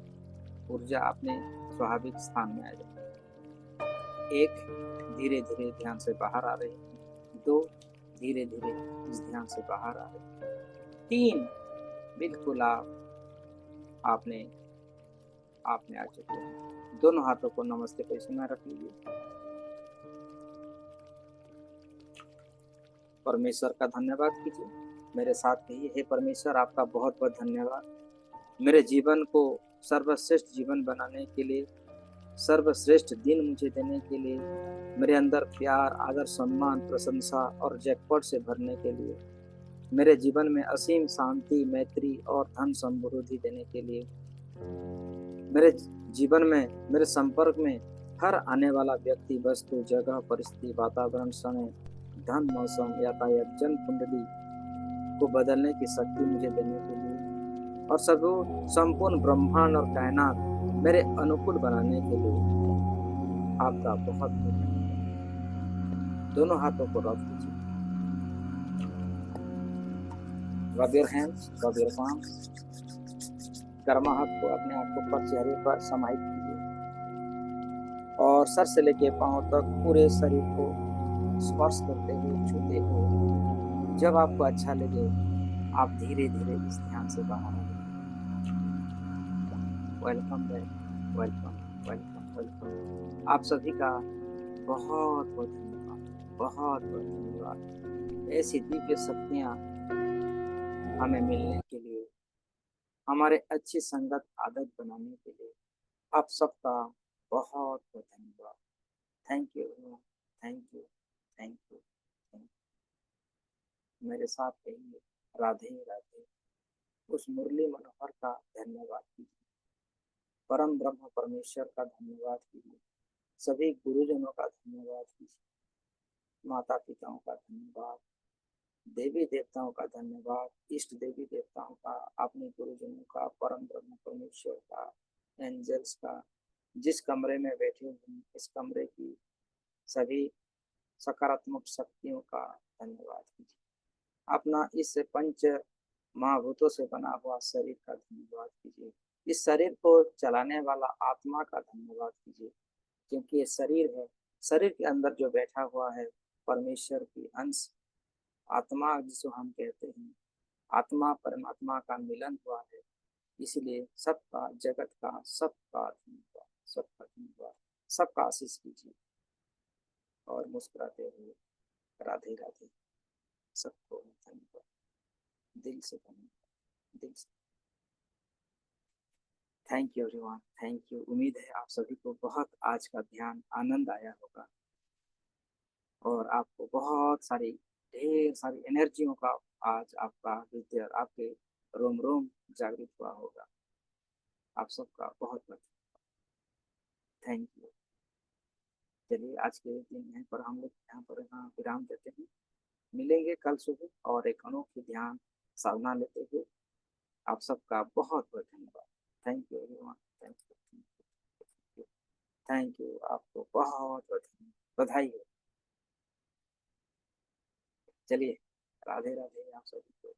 ऊर्जा, अपने स्वाभाविक स्थान में आ जाए। 1, धीरे धीरे ध्यान से बाहर आ रहे हैं। 2, धीरे धीरे इस ध्यान से बाहर आ रहे हैं। 3, बिल्कुल आपने आ चुके हैं। दोनों हाथों को नमस्ते पोजीशन में रख लीजिए। परमेश्वर का धन्यवाद कीजिए। मेरे साथ कहिए, हे परमेश्वर, आपका बहुत बहुत धन्यवाद मेरे जीवन को सर्वश्रेष्ठ जीवन बनाने के लिए, सर्वश्रेष्ठ दिन मुझे देने के लिए, मेरे अंदर प्यार, आदर, सम्मान, प्रशंसा और जैकपॉट से भरने के लिए, मेरे जीवन में असीम शांति, मैत्री और धन समृद्धि देने के लिए, मेरे जीवन में, मेरे संपर्क में हर आने वाला व्यक्ति, वस्तु, जगह, परिस्थिति, वातावरण, समय, धन, मौसम, यातायात, जन्म कुंडली को बदलने की शक्ति मुझे देने के लिए और संपूर्ण ब्रह्मांड और कायनात मेरे अनुकूल बनाने के लिए आपका बहुत धन्यवाद। दोनों हाथों को रख दीजिए। Rub your hands, rub your palms. Karma हाथ को अपने आप को पर चेहरे पर समाहित कीजिए और सर से लेके पांव तक पूरे शरीर को स्पर्श करते हुए, छूते हुए, जब आपको अच्छा लगे आप धीरे धीरे इस ध्यान से बाहर आए। Welcome back, welcome, welcome, welcome. आप सभी का बहुत बहुत धन्यवाद। बहुत बहुत धन्यवाद। ऐसी दिव्य शक्तियाँ हमें मिलने के लिए, हमारे अच्छी संगत आदत बनाने के लिए आप सबका बहुत बहुत धन्यवाद। Thank you, thank you, thank you, thank you. मेरे साथ कहिए राधे राधे। उस मुरली मनोहर का धन्यवाद कीजिए, परम ब्रह्म परमेश्वर का धन्यवाद कीजिए, सभी गुरुजनों का धन्यवाद कीजिए, माता पिताओं का धन्यवाद, देवी देवताओं का धन्यवाद, इष्ट देवी देवताओं का, अपने गुरुजनों का, परम ब्रह्म परमेश्वर का, एंजल्स का, जिस कमरे में बैठे हुए इस कमरे की सभी सकारात्मक शक्तियों का धन्यवाद कीजिए। अपना इस पंच महाभूतों से बना हुआ शरीर का धन्यवाद कीजिए। इस शरीर को चलाने वाला आत्मा का धन्यवाद कीजिए, क्योंकि ये शरीर है, शरीर के अंदर जो बैठा हुआ है परमेश्वर की अंश आत्मा, जिसको हम कहते हैं, आत्मा परमात्मा का मिलन हुआ है। इसलिए सबका, जगत का सबका धन्यवाद, सबका धन्यवाद, सबका आशीष कीजिए और मुस्कुराते हुए राधे राधे। सबको धन्यवाद, दिल से धन्यवाद, दिल से। Thank you everyone, thank you. उम्मीद है आप सभी को बहुत आज का ध्यान आनंद आया होगा और आपको बहुत सारी, ढेर सारी एनर्जियों का आज आपका हृदय और आपके रोम रोम जागृत हुआ होगा। आप सबका बहुत बहुत थैंक यू। चलिए आज के दिन यहीं पर हम लोग यहाँ पर विराम देते हैं। मिलेंगे कल सुबह और एक अनोखी ध्यान साधना लेते हुए। आप सबका बहुत बहुत धन्यवाद। Thank you everyone, thank you, thank you. आपको बहुत बहुत बधाई हो। चलिए, राधे राधे आप सभी को।